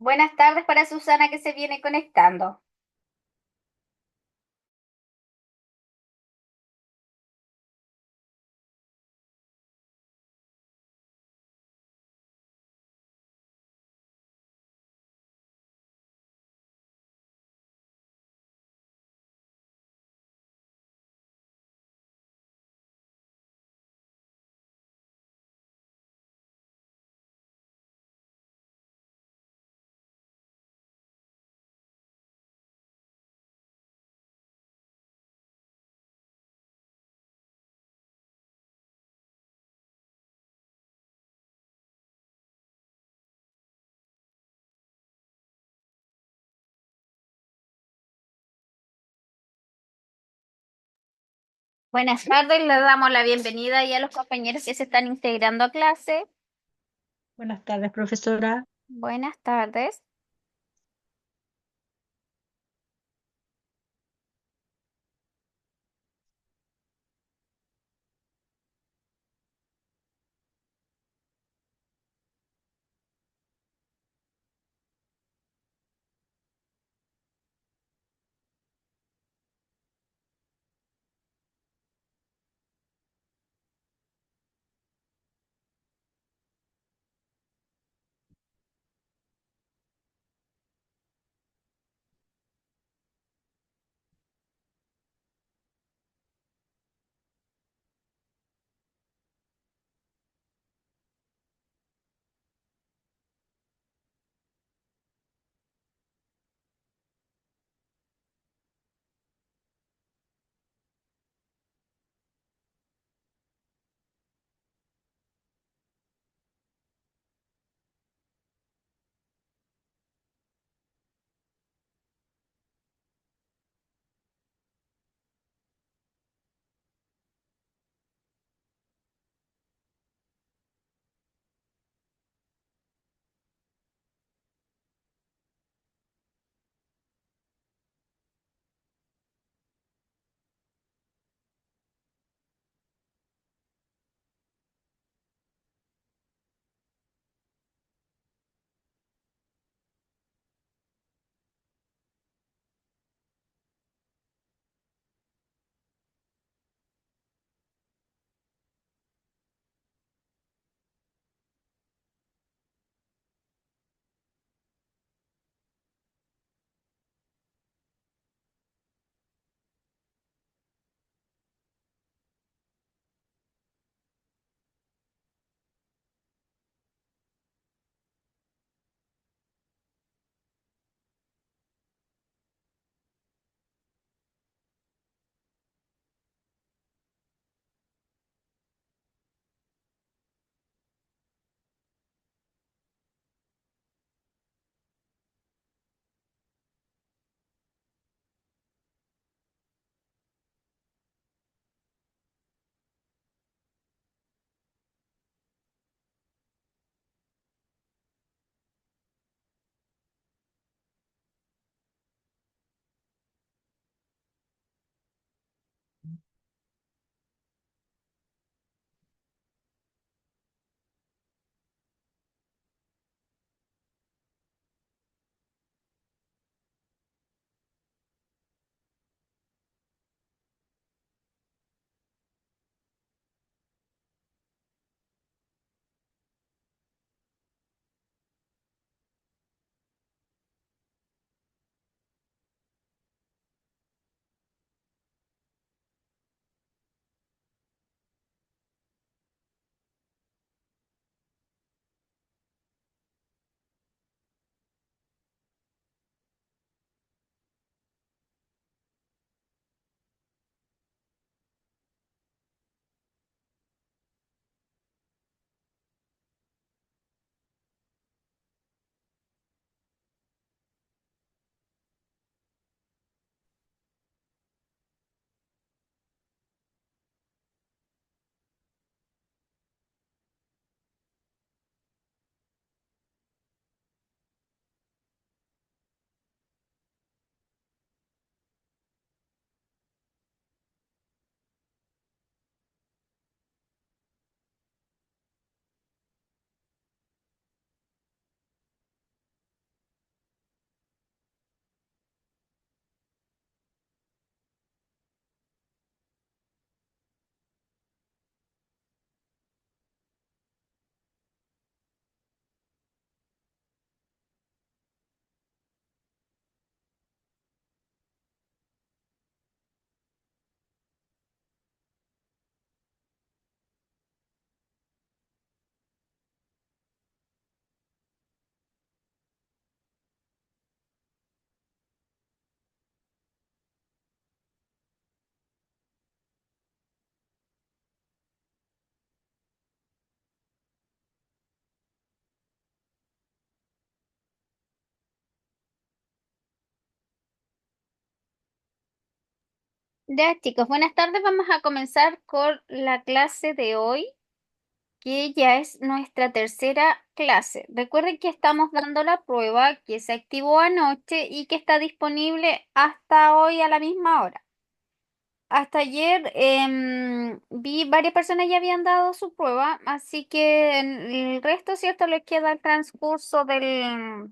Buenas tardes para Susana que se viene conectando. Buenas tardes, le damos la bienvenida y a los compañeros que se están integrando a clase. Buenas tardes, profesora. Buenas tardes. Ya, chicos, buenas tardes. Vamos a comenzar con la clase de hoy, que ya es nuestra tercera clase. Recuerden que estamos dando la prueba que se activó anoche y que está disponible hasta hoy a la misma hora. Hasta ayer vi varias personas ya habían dado su prueba, así que el resto, ¿cierto? Les queda el transcurso de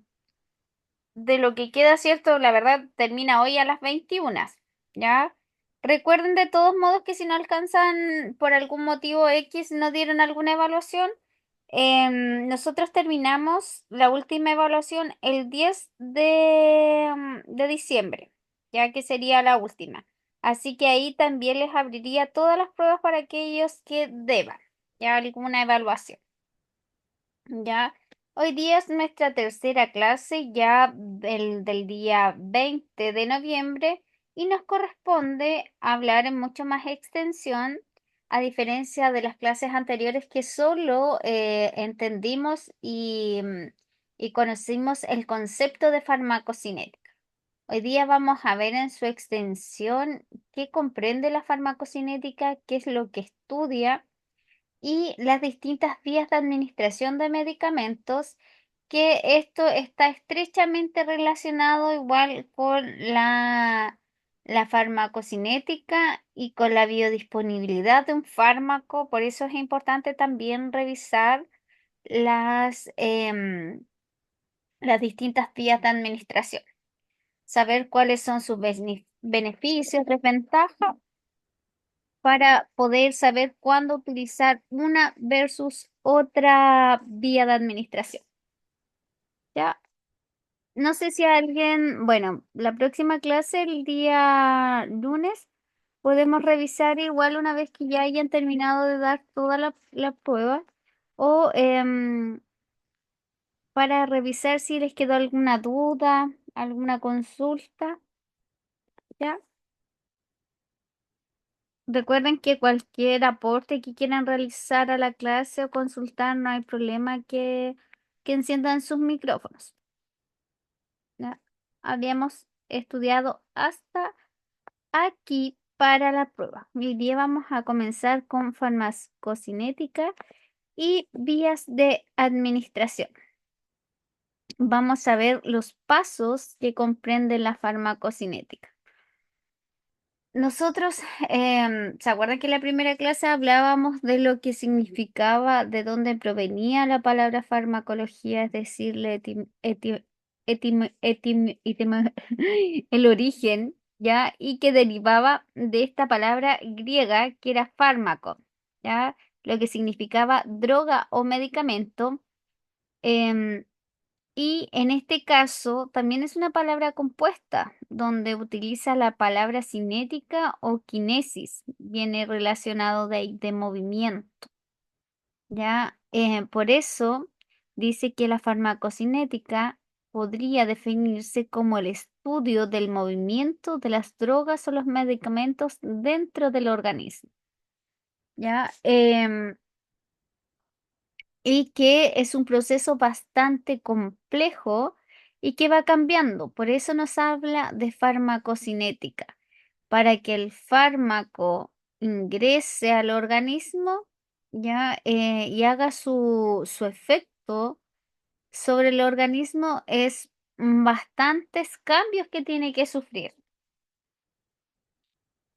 lo que queda, ¿cierto? La verdad termina hoy a las 21, ¿ya? Recuerden de todos modos que si no alcanzan por algún motivo X, no dieron alguna evaluación, nosotros terminamos la última evaluación el 10 de diciembre, ya que sería la última. Así que ahí también les abriría todas las pruebas para aquellos que deban, ya alguna evaluación. Ya, hoy día es nuestra tercera clase ya del día 20 de noviembre y nos corresponde hablar en mucho más extensión, a diferencia de las clases anteriores que solo entendimos y conocimos el concepto de farmacocinética. Hoy día vamos a ver en su extensión qué comprende la farmacocinética, qué es lo que estudia y las distintas vías de administración de medicamentos, que esto está estrechamente relacionado igual con la farmacocinética y con la biodisponibilidad de un fármaco. Por eso es importante también revisar las distintas vías de administración, saber cuáles son sus beneficios, desventajas para poder saber cuándo utilizar una versus otra vía de administración. ¿Ya? No sé si alguien, bueno, la próxima clase, el día lunes, podemos revisar igual una vez que ya hayan terminado de dar toda la prueba o para revisar si les quedó alguna duda, alguna consulta, ¿ya? Recuerden que cualquier aporte que quieran realizar a la clase o consultar, no hay problema que enciendan sus micrófonos. ¿Ya? Habíamos estudiado hasta aquí para la prueba. Hoy día vamos a comenzar con farmacocinética y vías de administración. Vamos a ver los pasos que comprende la farmacocinética. Nosotros, ¿se acuerdan que en la primera clase hablábamos de lo que significaba, de dónde provenía la palabra farmacología, es decir, el origen, ¿ya? Y que derivaba de esta palabra griega que era fármaco, ¿ya? Lo que significaba droga o medicamento. em, y en este caso también es una palabra compuesta, donde utiliza la palabra cinética o kinesis, viene relacionado de ahí de movimiento, ¿ya? Por eso dice que la farmacocinética podría definirse como el estudio del movimiento de las drogas o los medicamentos dentro del organismo, ¿ya? Y que es un proceso bastante complejo y que va cambiando. Por eso nos habla de farmacocinética, para que el fármaco ingrese al organismo, ya y haga su efecto sobre el organismo, es bastantes cambios que tiene que sufrir.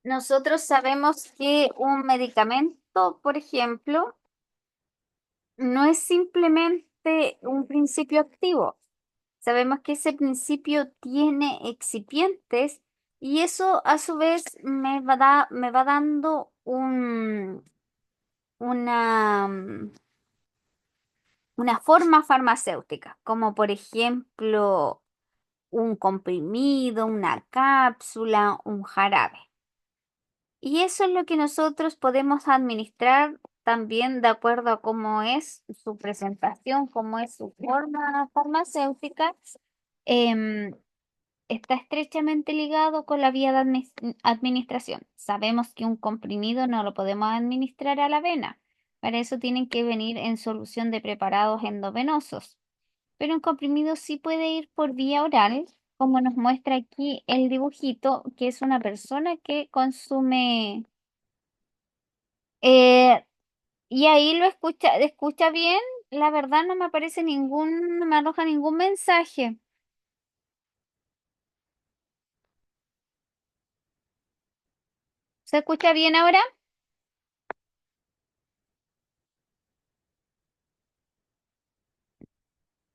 Nosotros sabemos que un medicamento, por ejemplo, no es simplemente un principio activo. Sabemos que ese principio tiene excipientes y eso a su vez me va dando una, una forma farmacéutica, como por ejemplo un comprimido, una cápsula, un jarabe. Y eso es lo que nosotros podemos administrar también de acuerdo a cómo es su presentación, cómo es su forma farmacéutica. em, Está estrechamente ligado con la vía de administración. Sabemos que un comprimido no lo podemos administrar a la vena. Para eso tienen que venir en solución de preparados endovenosos. Pero un comprimido sí puede ir por vía oral, como nos muestra aquí el dibujito, que es una persona que consume, eh, y ahí escucha bien, la verdad no me aparece no me arroja ningún mensaje. ¿Se escucha bien ahora?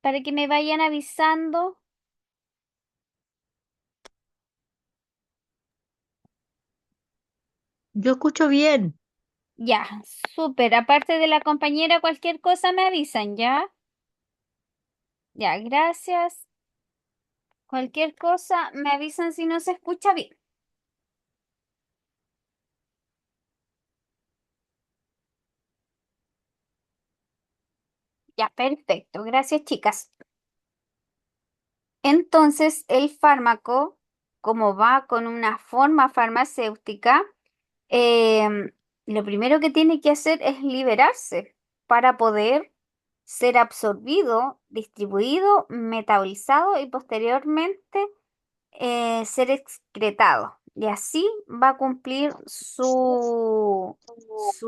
Para que me vayan avisando. Yo escucho bien. Ya, súper. Aparte de la compañera, cualquier cosa me avisan, ¿ya? Ya, gracias. Cualquier cosa me avisan si no se escucha bien. Ya, perfecto. Gracias, chicas. Entonces, el fármaco, como va con una forma farmacéutica, em, lo primero que tiene que hacer es liberarse para poder ser absorbido, distribuido, metabolizado y posteriormente ser excretado. Y así va a cumplir su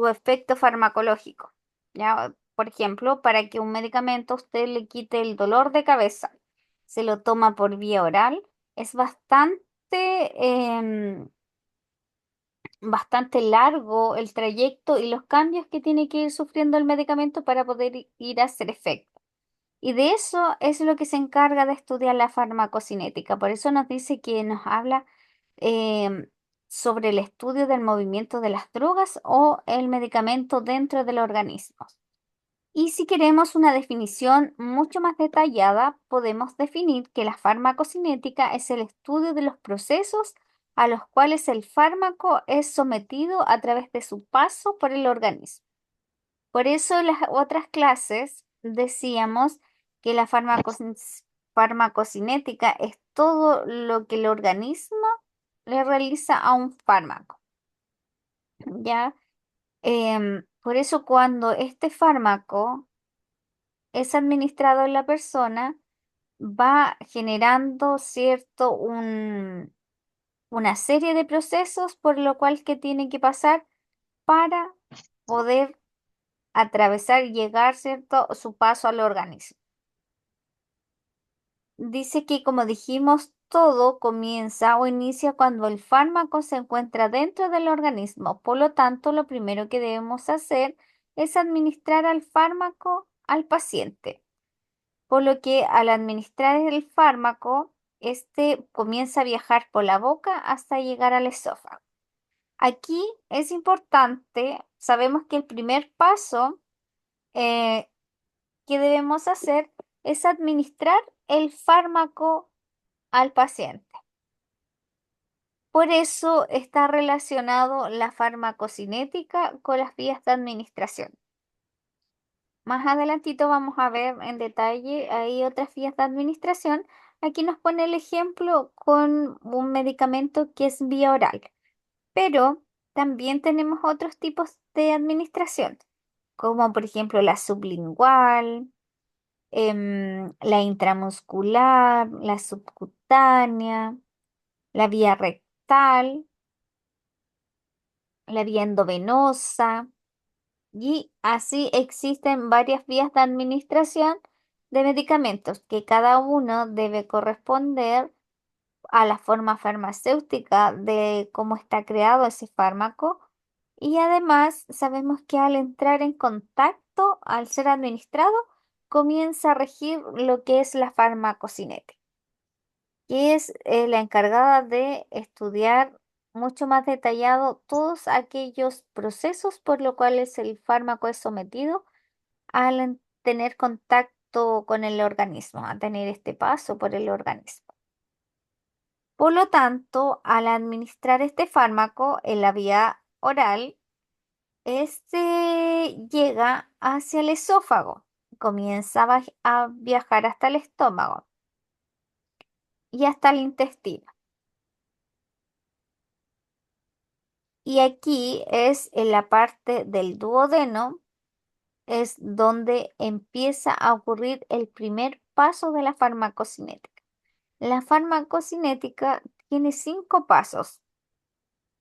efecto farmacológico. ¿Ya? Por ejemplo, para que un medicamento a usted le quite el dolor de cabeza, se lo toma por vía oral, es bastante largo el trayecto y los cambios que tiene que ir sufriendo el medicamento para poder ir a hacer efecto. Y de eso es lo que se encarga de estudiar la farmacocinética. Por eso nos dice que nos habla em, sobre el estudio del movimiento de las drogas o el medicamento dentro del organismo. Y si queremos una definición mucho más detallada, podemos definir que la farmacocinética es el estudio de los procesos a los cuales el fármaco es sometido a través de su paso por el organismo. Por eso en las otras clases decíamos que la farmacocinética es todo lo que el organismo le realiza a un fármaco, ¿ya? Por eso cuando este fármaco es administrado en la persona, va generando una serie de procesos por lo cual que tiene que pasar para poder atravesar y llegar, ¿cierto?, su paso al organismo. Dice que, como dijimos, todo comienza o inicia cuando el fármaco se encuentra dentro del organismo. Por lo tanto, lo primero que debemos hacer es administrar al fármaco al paciente. Por lo que al administrar el fármaco, este comienza a viajar por la boca hasta llegar al esófago. Aquí es importante, sabemos que el primer paso eh, que debemos hacer es administrar el fármaco al paciente. Por eso está relacionado la farmacocinética con las vías de administración. Más adelantito vamos a ver en detalle, hay otras vías de administración. Aquí nos pone el ejemplo con un medicamento que es vía oral, pero también tenemos otros tipos de administración, como por ejemplo la sublingual, la intramuscular, la subcutánea, la vía rectal, la vía endovenosa, y así existen varias vías de administración de medicamentos que cada uno debe corresponder a la forma farmacéutica de cómo está creado ese fármaco. Y además sabemos que al entrar en contacto, al ser administrado, comienza a regir lo que es la farmacocinética, que es la encargada de estudiar mucho más detallado todos aquellos procesos por los cuales el fármaco es sometido al tener contacto con el organismo, a tener este paso por el organismo. Por lo tanto, al administrar este fármaco en la vía oral, este llega hacia el esófago, comienza a viajar hasta el estómago y hasta el intestino. Y aquí es en la parte del duodeno, es donde empieza a ocurrir el primer paso de la farmacocinética. La farmacocinética tiene 5 pasos.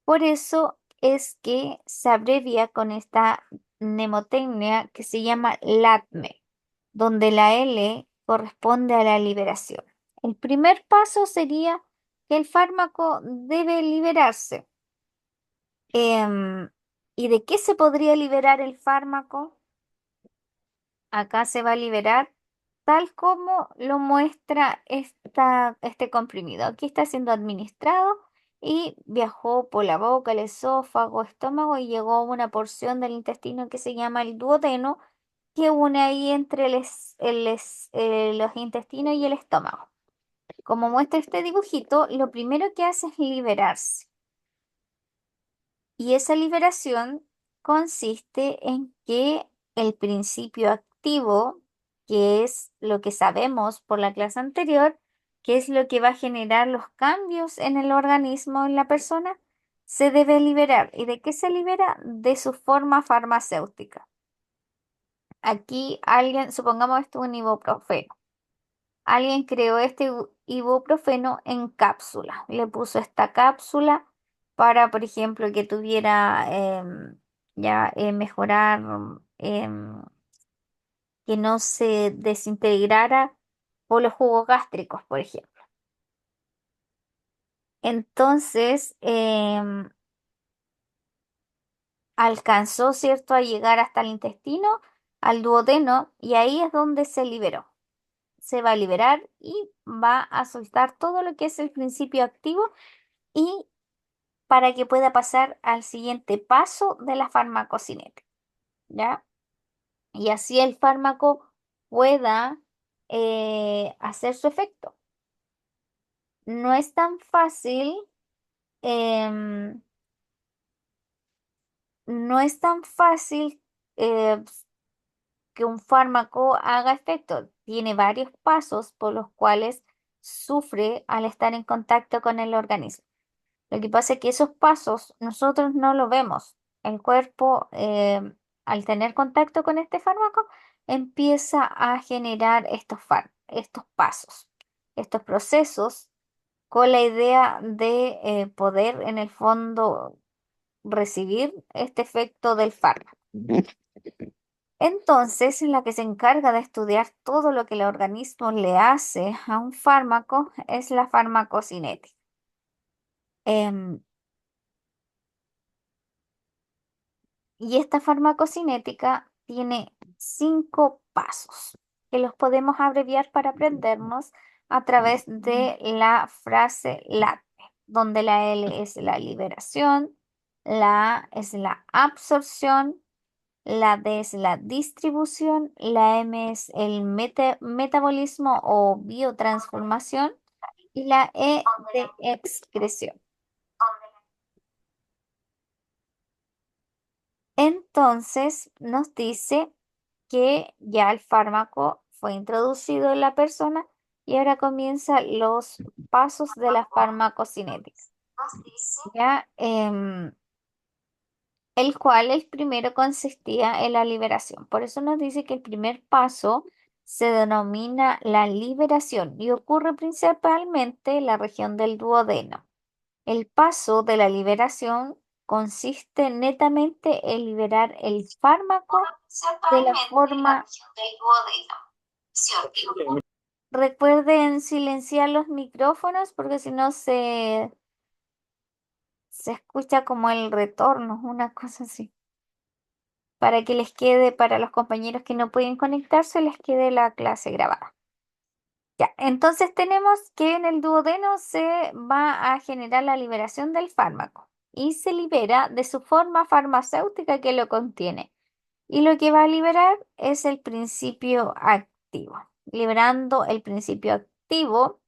Por eso es que se abrevia con esta mnemotecnia que se llama LATME, donde la L corresponde a la liberación. El primer paso sería que el fármaco debe liberarse. Em, ¿Y de qué se podría liberar el fármaco? Acá se va a liberar tal como lo muestra este comprimido. Aquí está siendo administrado y viajó por la boca, el esófago, estómago y llegó a una porción del intestino que se llama el duodeno, que une ahí entre los intestinos y el estómago. Como muestra este dibujito, lo primero que hace es liberarse. Y esa liberación consiste en que el principio activo, que es lo que sabemos por la clase anterior, que es lo que va a generar los cambios en el organismo en la persona, se debe liberar. ¿Y de qué se libera? De su forma farmacéutica. Aquí alguien, supongamos esto es un ibuprofeno. Alguien creó este ibuprofeno en cápsula. Le puso esta cápsula para, por ejemplo, que tuviera mejorar, que no se desintegrara por los jugos gástricos, por ejemplo. Entonces, alcanzó, ¿cierto?, a llegar hasta el intestino, al duodeno, y ahí es donde se liberó. Se va a liberar y va a soltar todo lo que es el principio activo y para que pueda pasar al siguiente paso de la farmacocinética, ¿ya? Y así el fármaco pueda hacer su efecto. No es tan fácil, em, no es tan fácil eh, que un fármaco haga efecto. Tiene varios pasos por los cuales sufre al estar en contacto con el organismo. Lo que pasa es que esos pasos nosotros no lo vemos. El cuerpo, al tener contacto con este fármaco, empieza a generar estos pasos, estos procesos, con la idea de poder, en el fondo, recibir este efecto del fármaco. Entonces, la que se encarga de estudiar todo lo que el organismo le hace a un fármaco es la farmacocinética. Em, Y esta farmacocinética tiene 5 pasos que los podemos abreviar para aprendernos a través de la frase LATME, donde la L es la liberación, la A es la absorción, la D es la distribución, la M es el metabolismo o biotransformación y la E de excreción. Entonces nos dice que ya el fármaco fue introducido en la persona y ahora comienzan los pasos de la farmacocinética, ya, el cual el primero consistía en la liberación. Por eso nos dice que el primer paso se denomina la liberación y ocurre principalmente en la región del duodeno. El paso de la liberación consiste netamente en liberar el fármaco de la forma. Recuerden silenciar los micrófonos porque si no se escucha como el retorno, una cosa así. Para que les quede, para los compañeros que no pueden conectarse, les quede la clase grabada. Ya, entonces tenemos que en el duodeno se va a generar la liberación del fármaco y se libera de su forma farmacéutica que lo contiene. Y lo que va a liberar es el principio activo, liberando el principio activo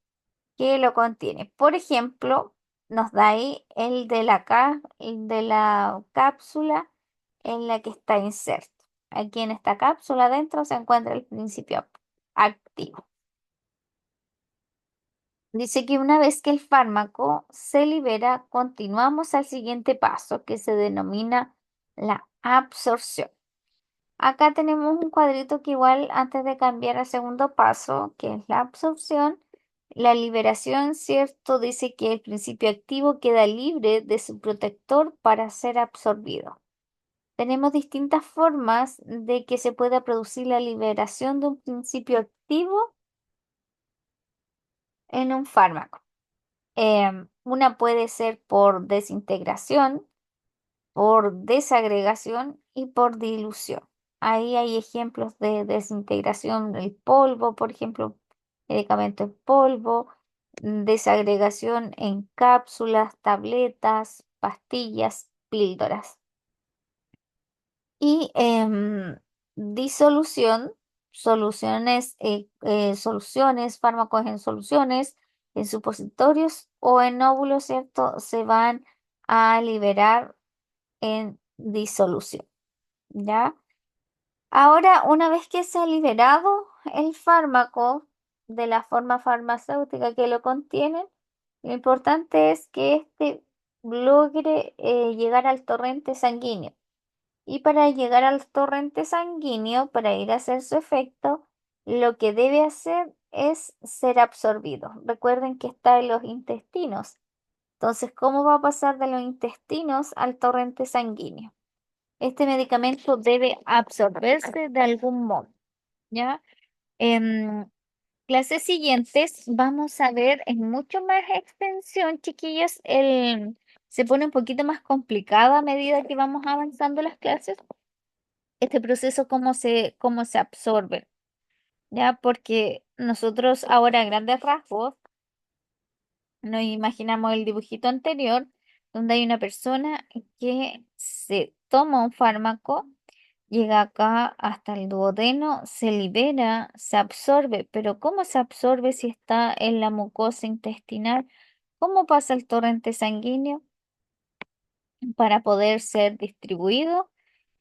que lo contiene. Por ejemplo, nos da ahí el de la cápsula en la que está inserto. Aquí en esta cápsula adentro se encuentra el principio activo. Dice que una vez que el fármaco se libera, continuamos al siguiente paso que se denomina la absorción. Acá tenemos un cuadrito que igual antes de cambiar al segundo paso, que es la absorción, La liberación, ¿cierto? Dice que el principio activo queda libre de su protector para ser absorbido. Tenemos distintas formas de que se pueda producir la liberación de un principio activo en un fármaco. Una puede ser por desintegración, por desagregación y por dilución. Ahí hay ejemplos de desintegración del polvo, por ejemplo, medicamento en polvo, desagregación en cápsulas, tabletas, pastillas, píldoras. Y disolución, soluciones, fármacos en soluciones, en supositorios o en óvulos, ¿cierto? Se van a liberar en disolución, ¿ya? Ahora, una vez que se ha liberado el fármaco de la forma farmacéutica que lo contiene, lo importante es que éste logre llegar al torrente sanguíneo. Y para llegar al torrente sanguíneo, para ir a hacer su efecto, lo que debe hacer es ser absorbido. Recuerden que está en los intestinos. Entonces, ¿cómo va a pasar de los intestinos al torrente sanguíneo? Este medicamento debe absorberse de algún modo, ¿ya? En clases siguientes vamos a ver en mucho más extensión, chiquillos, se pone un poquito más complicado a medida que vamos avanzando las clases, este proceso, cómo se absorbe, ¿ya? Porque nosotros ahora a grandes rasgos nos imaginamos el dibujito anterior, donde hay una persona que se toma un fármaco. Llega acá hasta el duodeno, se libera, se absorbe, pero ¿cómo se absorbe si está en la mucosa intestinal? ¿Cómo pasa el torrente sanguíneo para poder ser distribuido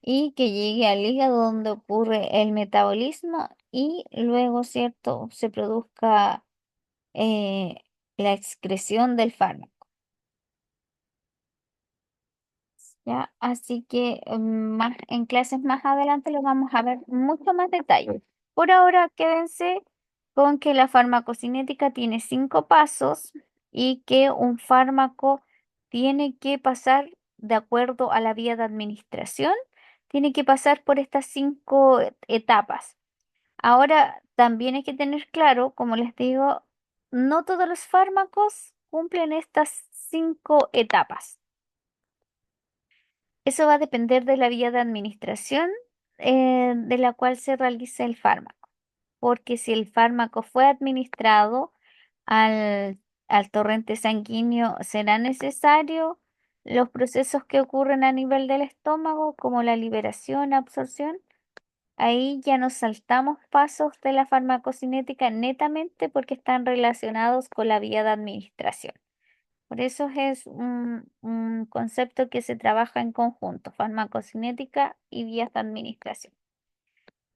y que llegue al hígado donde ocurre el metabolismo y luego, ¿cierto?, se produzca eh, la excreción del fármaco? ¿Ya? Así que más, en clases más adelante lo vamos a ver mucho más detalle. Por ahora, quédense con que la farmacocinética tiene 5 pasos y que un fármaco tiene que pasar de acuerdo a la vía de administración, tiene que pasar por estas 5 etapas. Ahora, también hay que tener claro, como les digo, no todos los fármacos cumplen estas 5 etapas. Eso va a depender de la vía de administración de la cual se realice el fármaco, porque si el fármaco fue administrado al, al torrente sanguíneo, será necesario los procesos que ocurren a nivel del estómago, como la liberación, absorción. Ahí ya nos saltamos pasos de la farmacocinética netamente porque están relacionados con la vía de administración. Por eso es un concepto que se trabaja en conjunto, farmacocinética y vías de administración.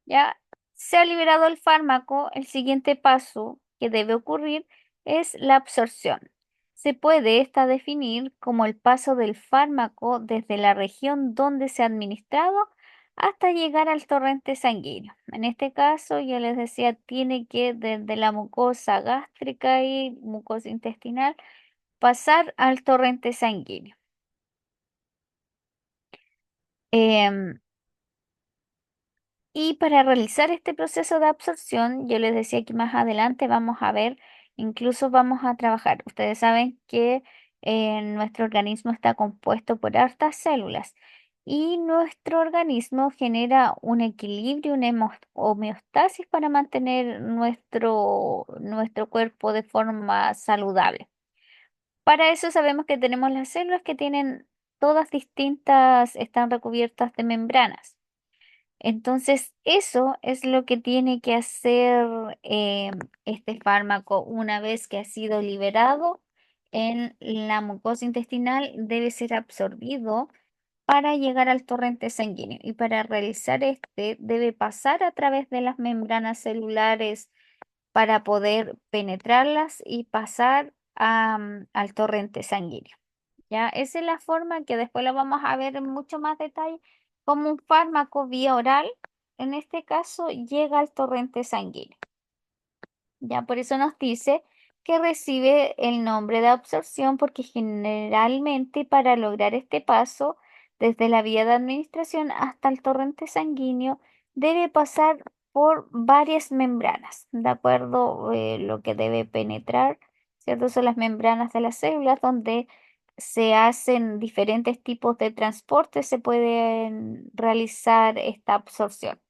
Ya se ha liberado el fármaco, el siguiente paso que debe ocurrir es la absorción. Se puede esta definir como el paso del fármaco desde la región donde se ha administrado hasta llegar al torrente sanguíneo. En este caso, yo les decía, tiene que desde la mucosa gástrica y mucosa intestinal pasar al torrente sanguíneo. Em, y para realizar este proceso de absorción, yo les decía que más adelante vamos a ver, incluso vamos a trabajar. Ustedes saben que nuestro organismo está compuesto por hartas células y nuestro organismo genera un equilibrio, una homeostasis para mantener nuestro cuerpo de forma saludable. Para eso sabemos que tenemos las células que tienen todas distintas, están recubiertas de membranas. Entonces, eso es lo que tiene que hacer este fármaco una vez que ha sido liberado en la mucosa intestinal, debe ser absorbido para llegar al torrente sanguíneo. Y para realizar este, debe pasar a través de las membranas celulares para poder penetrarlas y pasar al torrente sanguíneo. ¿Ya? Esa es la forma que después la vamos a ver en mucho más detalle, como un fármaco vía oral, en este caso, llega al torrente sanguíneo. Ya por eso nos dice que recibe el nombre de absorción porque generalmente para lograr este paso, desde la vía de administración hasta el torrente sanguíneo, debe pasar por varias membranas, ¿de acuerdo? Lo que debe penetrar, ¿cierto? Son las membranas de las células donde se hacen diferentes tipos de transporte, se pueden realizar esta absorción,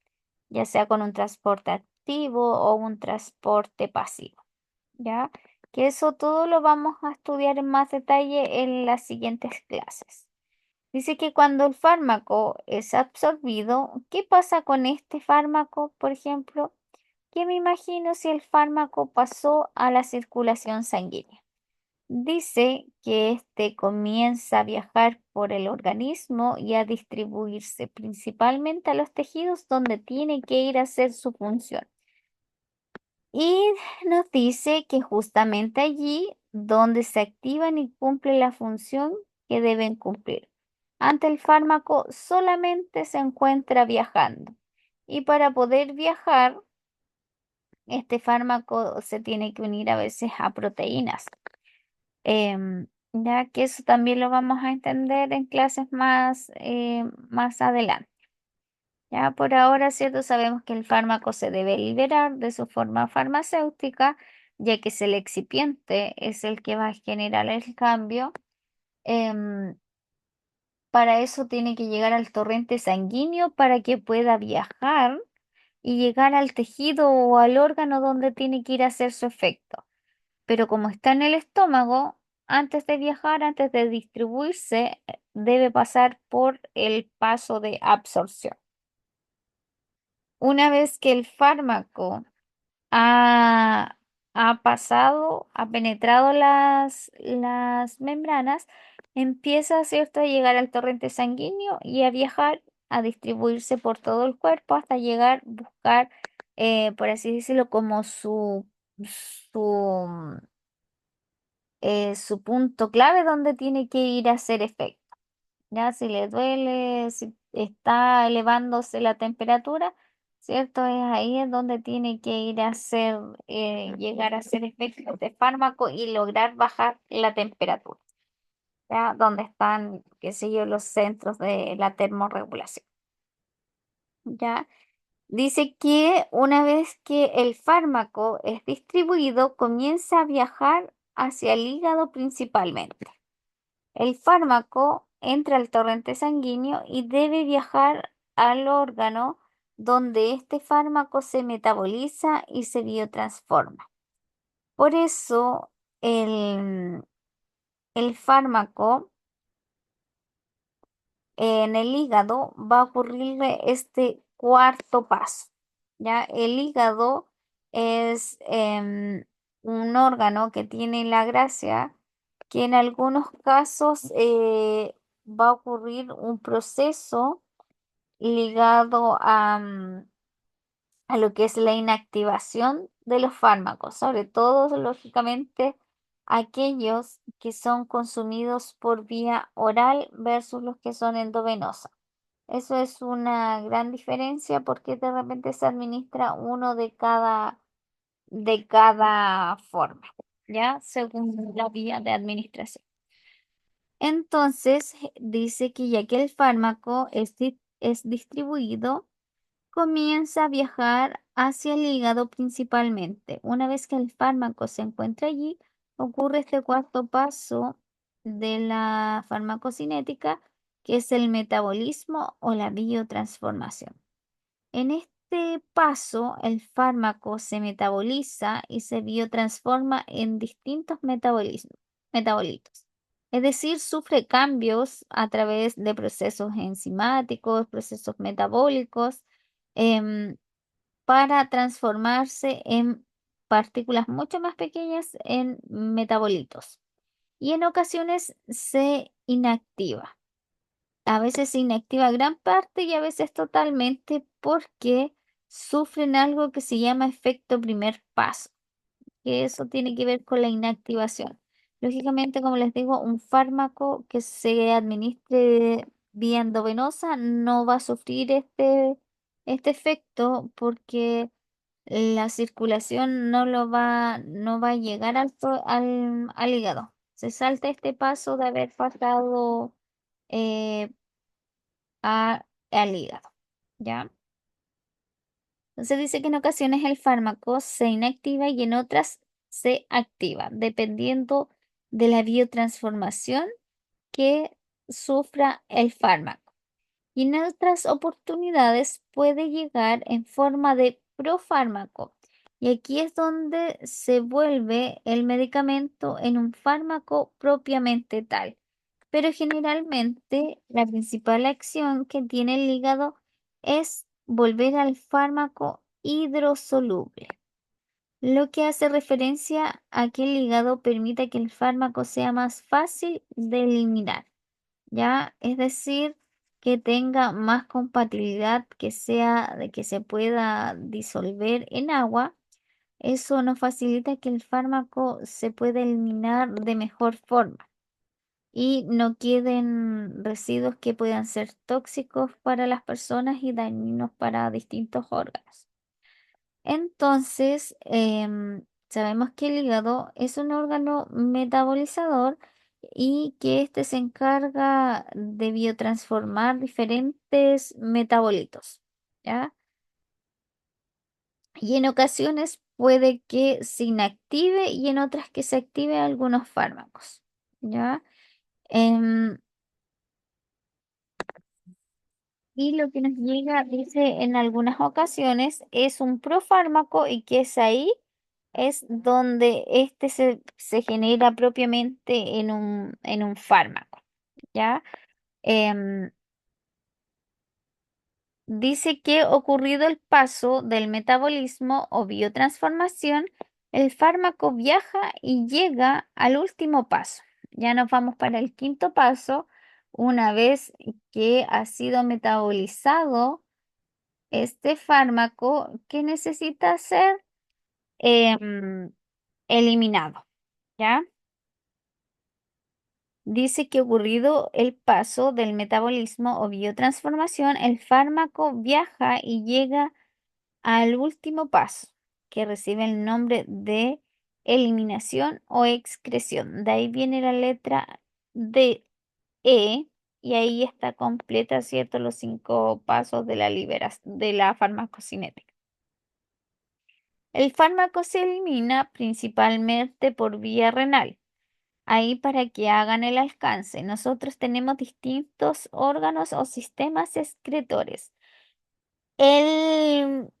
ya sea con un transporte activo o un transporte pasivo. ¿Ya? Que eso todo lo vamos a estudiar en más detalle en las siguientes clases. Dice que cuando el fármaco es absorbido, ¿qué pasa con este fármaco, por ejemplo? ¿Qué me imagino si el fármaco pasó a la circulación sanguínea? Dice que este comienza a viajar por el organismo y a distribuirse principalmente a los tejidos donde tiene que ir a hacer su función. Y nos dice que justamente allí donde se activan y cumplen la función que deben cumplir. Ante el fármaco solamente se encuentra viajando. Y para poder viajar, este fármaco se tiene que unir a veces a proteínas. Ya que eso también lo vamos a entender en clases más adelante. Ya por ahora, ¿cierto? Sabemos que el fármaco se debe liberar de su forma farmacéutica, ya que es el excipiente, es el que va a generar el cambio. Em, para eso tiene que llegar al torrente sanguíneo para que pueda viajar y llegar al tejido o al órgano donde tiene que ir a hacer su efecto. Pero como está en el estómago, antes de viajar, antes de distribuirse, debe pasar por el paso de absorción. Una vez que el fármaco ha, ha pasado, ha penetrado las membranas, empieza, ¿cierto?, a llegar al torrente sanguíneo y a viajar, a distribuirse por todo el cuerpo hasta llegar, buscar, por así decirlo, como su, su punto clave donde tiene que ir a hacer efecto. Ya si le duele, si está elevándose la temperatura, ¿cierto? Es ahí es donde tiene que ir a hacer, llegar a hacer efectos de fármaco y lograr bajar la temperatura, ¿ya? Donde están, qué sé yo, los centros de la termorregulación, ¿ya? Dice que una vez que el fármaco es distribuido, comienza a viajar hacia el hígado principalmente. El fármaco entra al torrente sanguíneo y debe viajar al órgano donde este fármaco se metaboliza y se biotransforma. Por eso el, el fármaco en el hígado va a ocurrir este cuarto paso. ¿Ya? El hígado es un órgano que tiene la gracia que en algunos casos va a ocurrir un proceso ligado a lo que es la inactivación de los fármacos, sobre todo, lógicamente, aquellos que son consumidos por vía oral versus los que son endovenosa. Eso es una gran diferencia porque de repente se administra uno de cada forma, ¿ya? Según la vía de administración. Entonces, dice que ya que el fármaco es distribuido, comienza a viajar hacia el hígado principalmente. Una vez que el fármaco se encuentra allí, ocurre este cuarto paso de la farmacocinética, que es el metabolismo o la biotransformación. En este paso, el fármaco se metaboliza y se biotransforma en distintos metabolitos. Es decir, sufre cambios a través de procesos enzimáticos, procesos metabólicos, em, para transformarse en partículas mucho más pequeñas en metabolitos. Y en ocasiones se inactiva. A veces se inactiva gran parte y a veces totalmente porque sufren algo que se llama efecto primer paso, que eso tiene que ver con la inactivación. Lógicamente, como les digo, un fármaco que se administre vía endovenosa no va a sufrir este efecto porque la circulación no va a llegar al hígado. Se salta este paso de haber pasado eh, al hígado, ¿ya? Entonces dice que en ocasiones el fármaco se inactiva y en otras se activa, dependiendo de la biotransformación que sufra el fármaco. Y en otras oportunidades puede llegar en forma de profármaco. Y aquí es donde se vuelve el medicamento en un fármaco propiamente tal. Pero generalmente la principal acción que tiene el hígado es volver al fármaco hidrosoluble, lo que hace referencia a que el hígado permita que el fármaco sea más fácil de eliminar. ¿Ya? Es decir, que tenga más compatibilidad, que sea de que se pueda disolver en agua. Eso nos facilita que el fármaco se pueda eliminar de mejor forma y no queden residuos que puedan ser tóxicos para las personas y dañinos para distintos órganos. Entonces, sabemos que el hígado es un órgano metabolizador y que éste se encarga de biotransformar diferentes metabolitos, ¿ya? Y en ocasiones puede que se inactive y en otras que se active algunos fármacos, ¿ya? Em, y lo que nos llega, dice, en algunas ocasiones es un profármaco y que es ahí, es donde este se genera propiamente en un fármaco, ¿ya? Em, Dice que ocurrido el paso del metabolismo o biotransformación, el fármaco viaja y llega al último paso. Ya nos vamos para el quinto paso, una vez que ha sido metabolizado este fármaco que necesita ser em, eliminado, ¿ya? Dice que ocurrido el paso del metabolismo o biotransformación, el fármaco viaja y llega al último paso, que recibe el nombre de eliminación o excreción. De ahí viene la letra D, E, y ahí está completa, ¿cierto? Los 5 pasos de la de la farmacocinética. El fármaco se elimina principalmente por vía renal. Ahí para que hagan el alcance. Nosotros tenemos distintos órganos o sistemas excretores. El,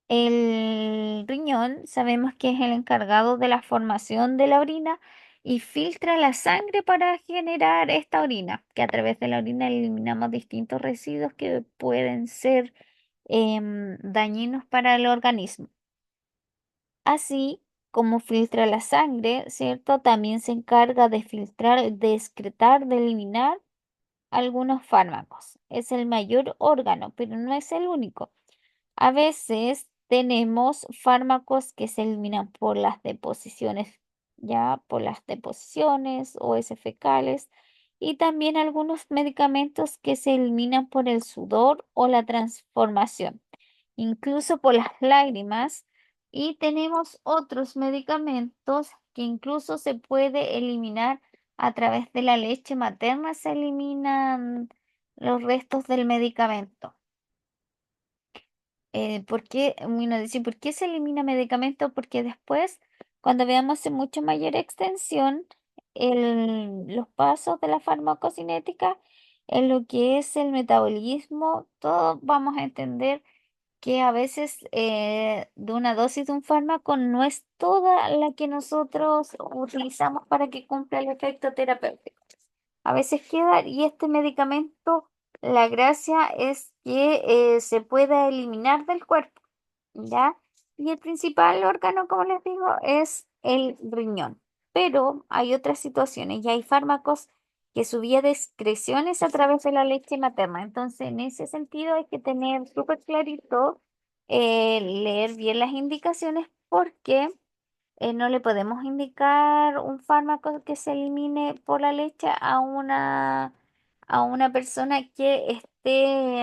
el riñón sabemos que es el encargado de la formación de la orina y filtra la sangre para generar esta orina, que a través de la orina eliminamos distintos residuos que pueden ser dañinos para el organismo. Así como filtra la sangre, ¿cierto? También se encarga de filtrar, de excretar, de eliminar algunos fármacos. Es el mayor órgano, pero no es el único. A veces tenemos fármacos que se eliminan por las deposiciones, ya por las deposiciones o heces fecales, y también algunos medicamentos que se eliminan por el sudor o la transformación, incluso por las lágrimas. Y tenemos otros medicamentos que incluso se puede eliminar a través de la leche materna, se eliminan los restos del medicamento. ¿Por qué? Uno dice, ¿por qué se elimina medicamento? Porque después, cuando veamos en mucho mayor extensión los pasos de la farmacocinética, en lo que es el metabolismo, todos vamos a entender que a veces de una dosis de un fármaco no es toda la que nosotros utilizamos para que cumpla el efecto terapéutico. A veces queda, y este medicamento, la gracia es que se pueda eliminar del cuerpo, ¿ya? Y el principal órgano, como les digo, es el riñón. Pero hay otras situaciones y hay fármacos que su vía de excreción es a través de la leche materna. Entonces, en ese sentido hay que tener súper clarito, leer bien las indicaciones porque no le podemos indicar un fármaco que se elimine por la leche a una persona que esté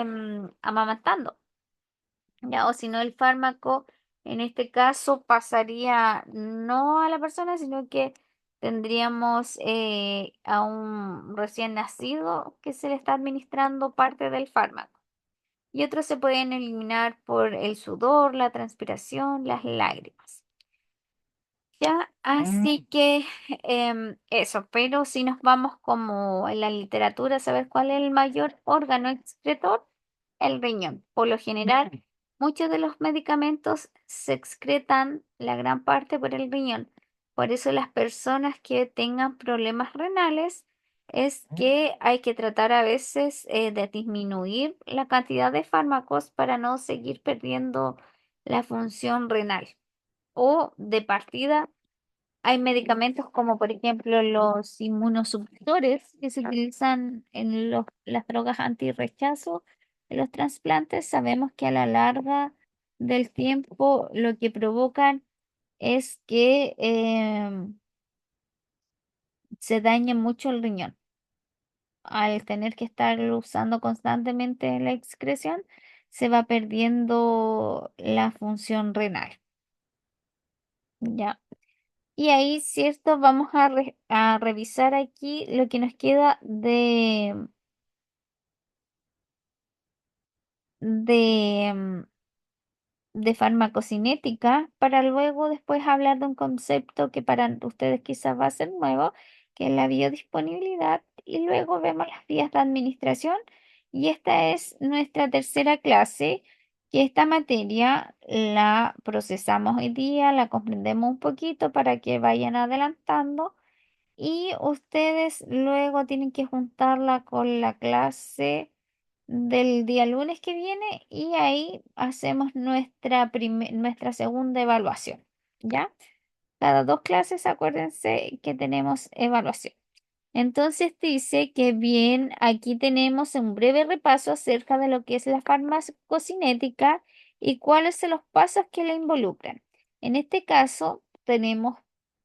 amamantando, ¿ya? O si no, el fármaco En este caso pasaría no a la persona, sino que tendríamos a un recién nacido que se le está administrando parte del fármaco. Y otros se pueden eliminar por el sudor, la transpiración, las lágrimas. Ya, así que eso, pero si nos vamos como en la literatura, ¿sabes cuál es el mayor órgano excretor? El riñón. Por lo general, muchos de los medicamentos se excretan la gran parte por el riñón. Por eso las personas que tengan problemas renales es que hay que tratar a veces de disminuir la cantidad de fármacos para no seguir perdiendo la función renal. O de partida hay medicamentos como por ejemplo los inmunosupresores que se utilizan en las drogas antirrechazo, en los trasplantes. Sabemos que a la larga del tiempo lo que provocan es que se dañe mucho el riñón. Al tener que estar usando constantemente la excreción, se va perdiendo la función renal. ¿Ya? Y ahí, cierto, vamos a revisar aquí lo que nos queda de, de farmacocinética para luego después hablar de un concepto que para ustedes quizás va a ser nuevo, que es la biodisponibilidad, y luego vemos las vías de administración. Y esta es nuestra tercera clase, que esta materia la procesamos hoy día, la comprendemos un poquito para que vayan adelantando. Y ustedes luego tienen que juntarla con la clase del día lunes que viene y ahí hacemos nuestra segunda evaluación. ¿Ya? Cada dos clases, acuérdense que tenemos evaluación. Entonces dice que bien, aquí tenemos un breve repaso acerca de lo que es la farmacocinética y cuáles son los pasos que la involucran. En este caso, tenemos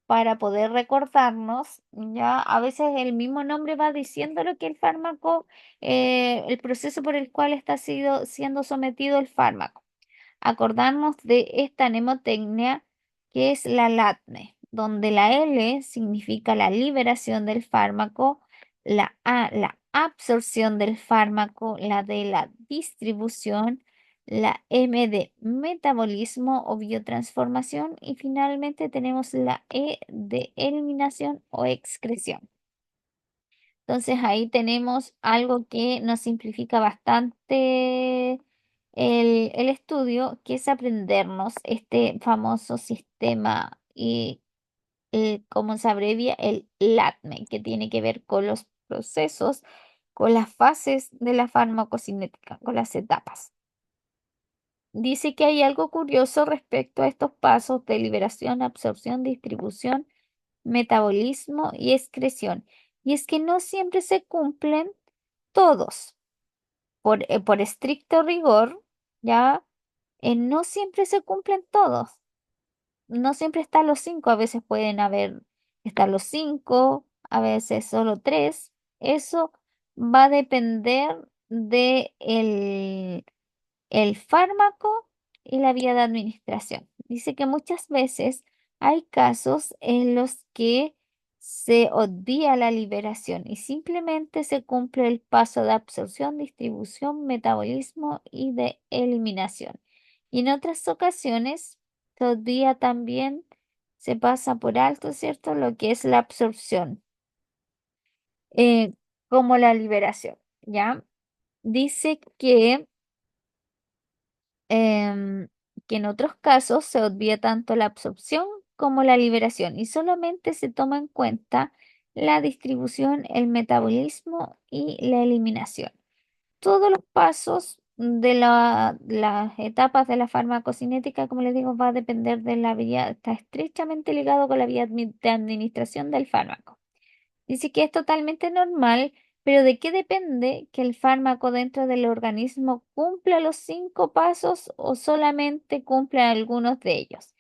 para poder recordarnos, ya a veces el mismo nombre va diciendo lo que el fármaco, el proceso por el cual está siendo sometido el fármaco. Acordarnos de esta mnemotecnia que es la LATME, donde la L significa la liberación del fármaco, la A la absorción del fármaco, la D la distribución, la M de metabolismo o biotransformación y finalmente tenemos la E de eliminación o excreción. Entonces ahí tenemos algo que nos simplifica bastante el estudio, que es aprendernos este famoso sistema y cómo se abrevia el LATME, que tiene que ver con los procesos, con las fases de la farmacocinética, con las etapas. Dice que hay algo curioso respecto a estos pasos de liberación, absorción, distribución, metabolismo y excreción. Y es que no siempre se cumplen todos. Por estricto rigor, ya no siempre se cumplen todos. No siempre están los cinco. A veces pueden estar los cinco, a veces solo tres. Eso va a depender de el fármaco y la vía de administración. Dice que muchas veces hay casos en los que se obvia la liberación y simplemente se cumple el paso de absorción, distribución, metabolismo y de eliminación. Y en otras ocasiones se obvia también, se pasa por alto, ¿cierto? Lo que es la absorción, eh, como la liberación, ¿ya? Dice em, que en otros casos se obvia tanto la absorción como la liberación y solamente se toma en cuenta la distribución, el metabolismo y la eliminación. Todos los pasos de las etapas de la farmacocinética, como les digo, va a depender de la vía, está estrechamente ligado con la vía de administración del fármaco. Dice que es totalmente normal, pero ¿de qué depende que el fármaco dentro del organismo cumpla los cinco pasos o solamente cumpla algunos de ellos?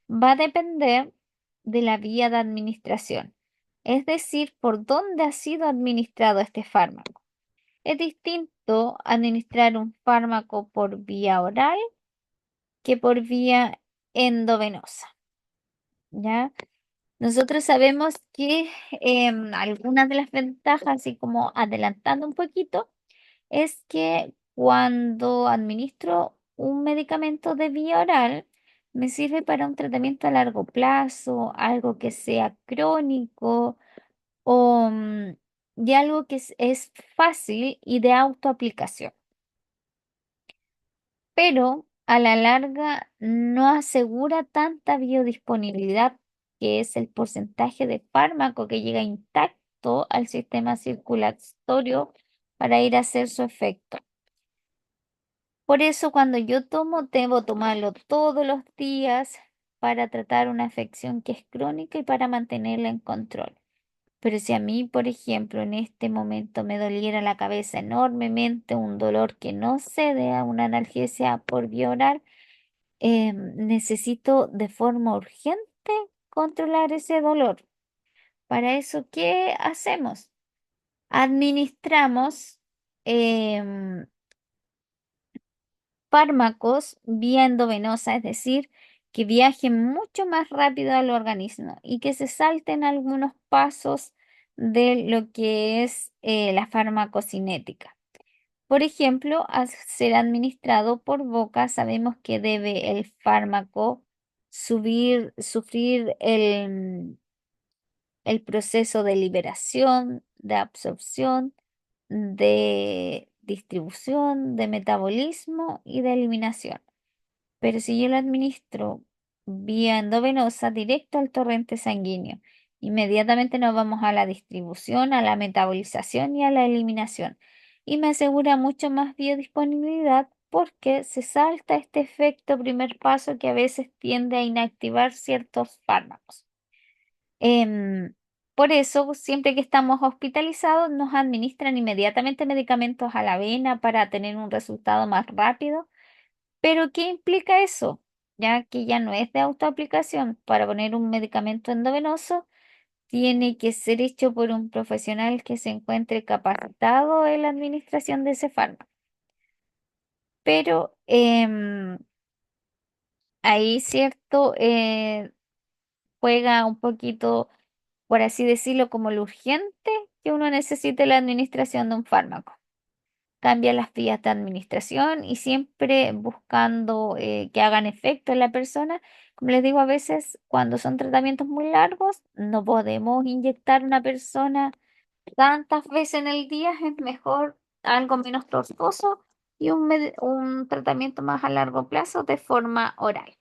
Va a depender de la vía de administración, es decir, por dónde ha sido administrado este fármaco. Es distinto administrar un fármaco por vía oral que por vía endovenosa, ¿ya? Nosotros sabemos que algunas de las ventajas, así como adelantando un poquito, es que cuando administro un medicamento de vía oral, me sirve para un tratamiento a largo plazo, algo que sea crónico o de algo que es fácil y de autoaplicación. Pero a la larga no asegura tanta biodisponibilidad, que es el porcentaje de fármaco que llega intacto al sistema circulatorio para ir a hacer su efecto. Por eso cuando yo tomo, debo tomarlo todos los días para tratar una afección que es crónica y para mantenerla en control. Pero si a mí, por ejemplo, en este momento me doliera la cabeza enormemente, un dolor que no cede a una analgesia por vía oral, necesito de forma urgente controlar ese dolor. Para eso, ¿qué hacemos? Administramos em, fármacos vía endovenosa, es decir, que viajen mucho más rápido al organismo y que se salten algunos pasos de lo que es la farmacocinética. Por ejemplo, al ser administrado por boca, sabemos que debe el fármaco sufrir el proceso de liberación, de absorción, de distribución, de metabolismo y de eliminación. Pero si yo lo administro vía endovenosa directo al torrente sanguíneo, inmediatamente nos vamos a la distribución, a la metabolización y a la eliminación. Y me asegura mucho más biodisponibilidad porque se salta este efecto primer paso que a veces tiende a inactivar ciertos fármacos. Em, por eso, siempre que estamos hospitalizados, nos administran inmediatamente medicamentos a la vena para tener un resultado más rápido. Pero ¿qué implica eso? Ya que ya no es de autoaplicación. Para poner un medicamento endovenoso, tiene que ser hecho por un profesional que se encuentre capacitado en la administración de ese fármaco. Pero ahí, cierto, juega un poquito, por así decirlo, como lo urgente que uno necesite la administración de un fármaco. Cambia las vías de administración y siempre buscando que hagan efecto en la persona. Como les digo, a veces cuando son tratamientos muy largos, no podemos inyectar a una persona tantas veces en el día, es mejor algo menos tortuoso y un tratamiento más a largo plazo de forma oral.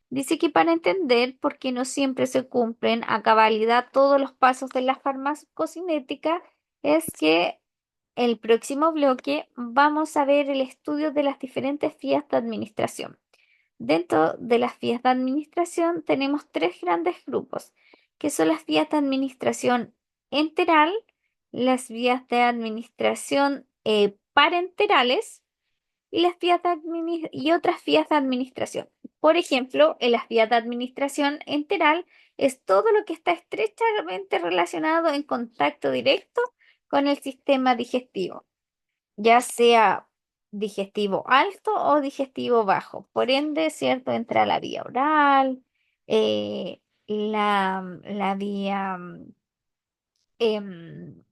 Dice que para entender por qué no siempre se cumplen a cabalidad todos los pasos de la farmacocinética, es que el próximo bloque vamos a ver el estudio de las diferentes vías de administración. Dentro de las vías de administración tenemos tres grandes grupos, que son las vías de administración enteral, las vías de administración parenterales y y otras vías de administración. Por ejemplo, en las vías de administración enteral es todo lo que está estrechamente relacionado en contacto directo con el sistema digestivo, ya sea digestivo alto o digestivo bajo. Por ende, ¿cierto? Entra la vía oral, la vía em,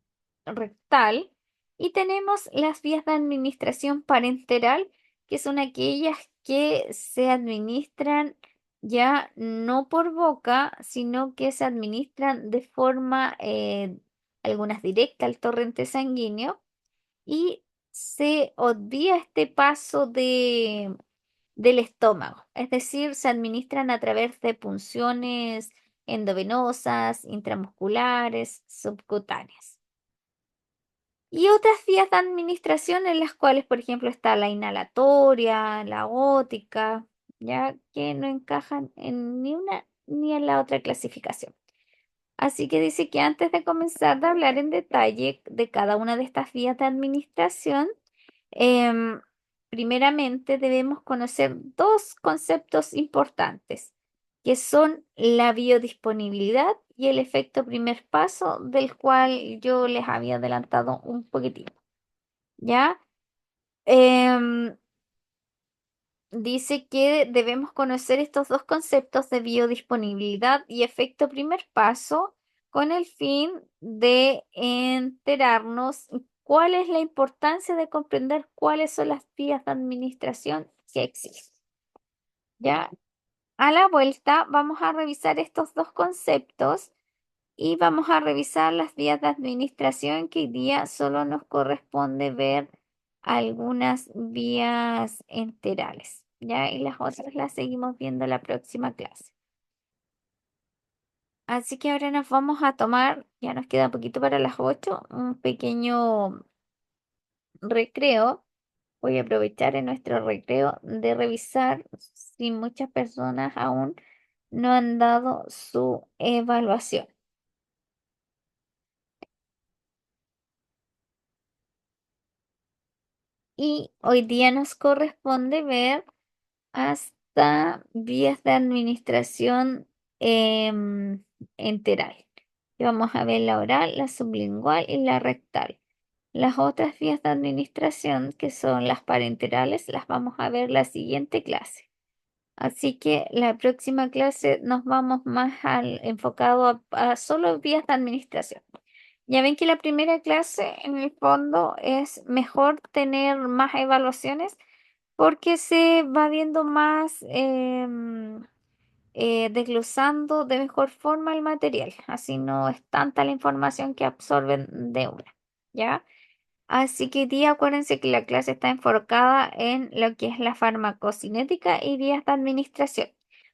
rectal y tenemos las vías de administración parenteral, que son aquellas que se administran ya no por boca, sino que se administran de forma, algunas directa al torrente sanguíneo y se obvia este paso del estómago, es decir, se administran a través de punciones endovenosas, intramusculares, subcutáneas. Y otras vías de administración en las cuales, por ejemplo, está la inhalatoria, la ótica, ya que no encajan en ni una ni en la otra clasificación. Así que dice que antes de comenzar a hablar en detalle de cada una de estas vías de administración, Em, primeramente debemos conocer dos conceptos importantes, que son la biodisponibilidad y el efecto primer paso, del cual yo les había adelantado un poquitito, ¿ya? Em, dice que debemos conocer estos dos conceptos de biodisponibilidad y efecto primer paso con el fin de enterarnos cuál es la importancia de comprender cuáles son las vías de administración que existen. Ya a la vuelta vamos a revisar estos dos conceptos y vamos a revisar las vías de administración que hoy día solo nos corresponde ver algunas vías enterales, ¿ya? Y las otras las seguimos viendo en la próxima clase. Así que ahora nos vamos a tomar, ya nos queda poquito para las 8, un pequeño recreo. Voy a aprovechar en nuestro recreo de revisar si muchas personas aún no han dado su evaluación. Y hoy día nos corresponde ver hasta vías de administración enteral. Y vamos a ver la oral, la sublingual y la rectal. Las otras vías de administración, que son las parenterales, las vamos a ver la siguiente clase. Así que la próxima clase nos vamos más enfocado a solo vías de administración. Ya ven que la primera clase en el fondo es mejor tener más evaluaciones porque se va viendo más, desglosando de mejor forma el material. Así no es tanta la información que absorben de una, ¿ya? Así que día, acuérdense que la clase está enfocada en lo que es la farmacocinética y vías de administración.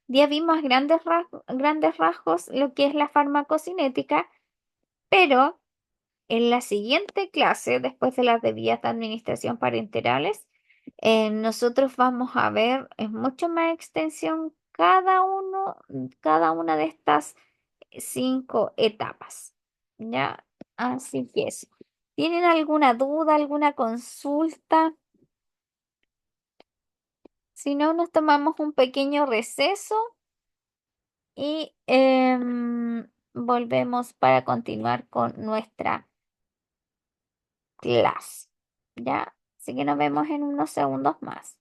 Día vimos a grandes rasgos lo que es la farmacocinética, pero en la siguiente clase, después de las de vías de administración parenterales, nosotros vamos a ver en mucho más extensión cada una de estas 5 etapas. ¿Ya? Así que eso. ¿Tienen alguna duda, alguna consulta? Si no, nos tomamos un pequeño receso y volvemos para continuar con nuestra clase. ¿Ya? Así que nos vemos en unos segundos más.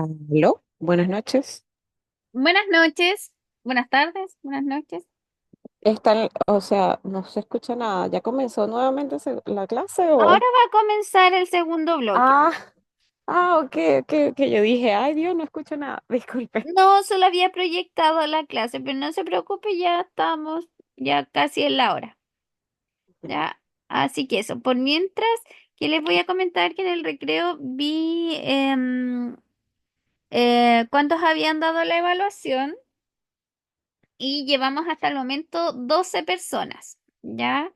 Aló, buenas noches. Buenas noches, buenas tardes, buenas noches. O sea, no se escucha nada. ¿Ya comenzó nuevamente la clase Ahora o...? va a comenzar el segundo bloque. Ah, ok, ok. Yo dije, ay Dios, no escucho nada. Disculpe. No, solo había proyectado la clase, pero no se preocupe, ya estamos ya casi en la hora. Ya, así que eso. Por mientras, que les voy a comentar que en el recreo vi cuántos habían dado la evaluación y llevamos hasta el momento 12 personas. ¿Ya?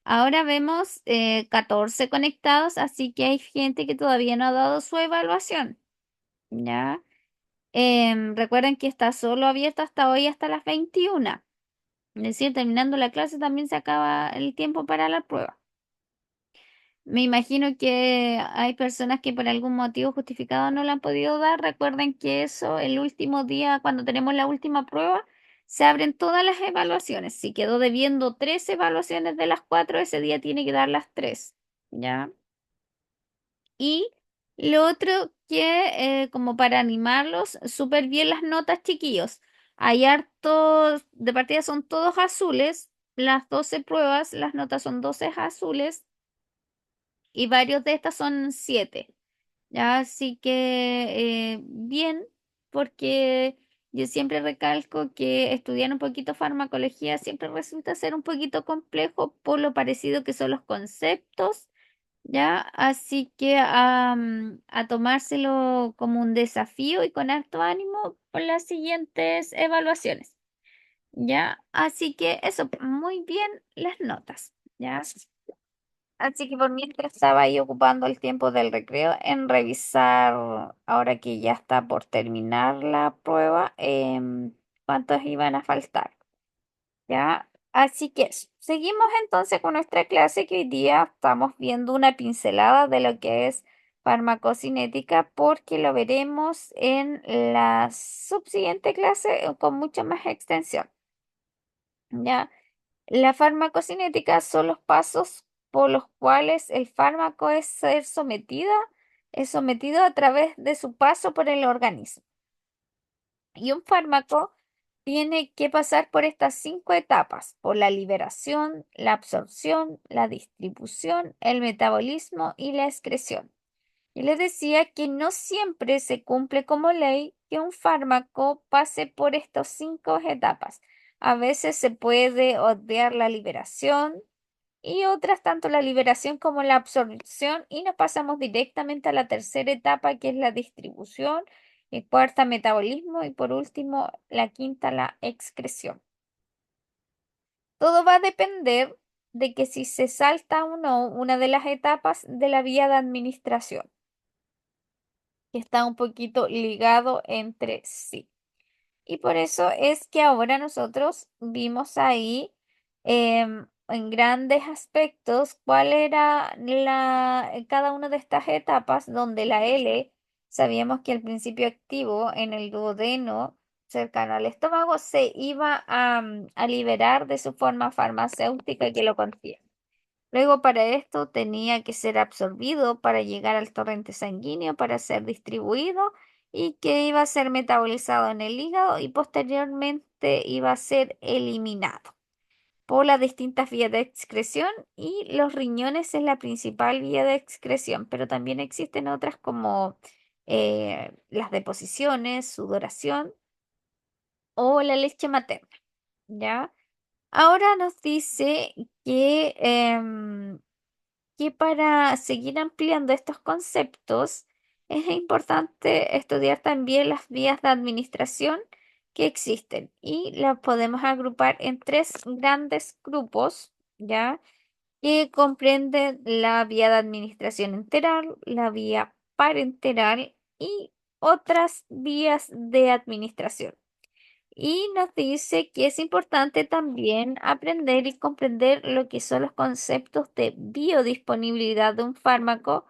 Ahora vemos 14 conectados, así que hay gente que todavía no ha dado su evaluación. ¿Ya? Recuerden que está solo abierto hasta hoy, hasta las 21. Es decir, terminando la clase también se acaba el tiempo para la prueba. Me imagino que hay personas que por algún motivo justificado no la han podido dar. Recuerden que eso, el último día, cuando tenemos la última prueba, se abren todas las evaluaciones. Si quedó debiendo 3 evaluaciones de las 4, ese día tiene que dar las 3. ¿Ya? Y lo otro que, como para animarlos, súper bien las notas, chiquillos. Hay hartos, de partida son todos azules. Las 12 pruebas, las notas son 12 azules y varios de estas son 7. ¿Ya? Así que bien, porque yo siempre recalco que estudiar un poquito farmacología siempre resulta ser un poquito complejo por lo parecido que son los conceptos, ¿ya? Así que a tomárselo como un desafío y con harto ánimo por las siguientes evaluaciones, ¿ya? Así que eso, muy bien las notas, ¿ya? Así que por mientras estaba ahí ocupando el tiempo del recreo en revisar, ahora que ya está por terminar la prueba, cuántos iban a faltar, ¿ya? Así que eso. Seguimos entonces con nuestra clase que hoy día estamos viendo una pincelada de lo que es farmacocinética porque lo veremos en la subsiguiente clase con mucha más extensión, ¿ya? La farmacocinética son los pasos por los cuales el fármaco es sometido a través de su paso por el organismo. Y un fármaco tiene que pasar por estas 5 etapas, por la liberación, la absorción, la distribución, el metabolismo y la excreción. Y les decía que no siempre se cumple como ley que un fármaco pase por estas 5 etapas. A veces se puede obviar la liberación y otras tanto la liberación como la absorción y nos pasamos directamente a la tercera etapa que es la distribución, y cuarta metabolismo y por último la quinta la excreción. Todo va a depender de que si se salta o no una de las etapas de la vía de administración, que está un poquito ligado entre sí. Y por eso es que ahora nosotros vimos ahí en grandes aspectos cuál era cada una de estas etapas donde la L, sabíamos que el principio activo en el duodeno cercano al estómago se iba a liberar de su forma farmacéutica que lo contiene. Luego para esto tenía que ser absorbido para llegar al torrente sanguíneo para ser distribuido y que iba a ser metabolizado en el hígado y posteriormente iba a ser eliminado por las distintas vías de excreción y los riñones es la principal vía de excreción, pero también existen otras como las deposiciones, sudoración o la leche materna, ¿ya? Ahora nos dice que para seguir ampliando estos conceptos es importante estudiar también las vías de administración que existen y las podemos agrupar en 3 grandes grupos, ¿ya? Que comprenden la vía de administración enteral, la vía parenteral y otras vías de administración. Y nos dice que es importante también aprender y comprender lo que son los conceptos de biodisponibilidad de un fármaco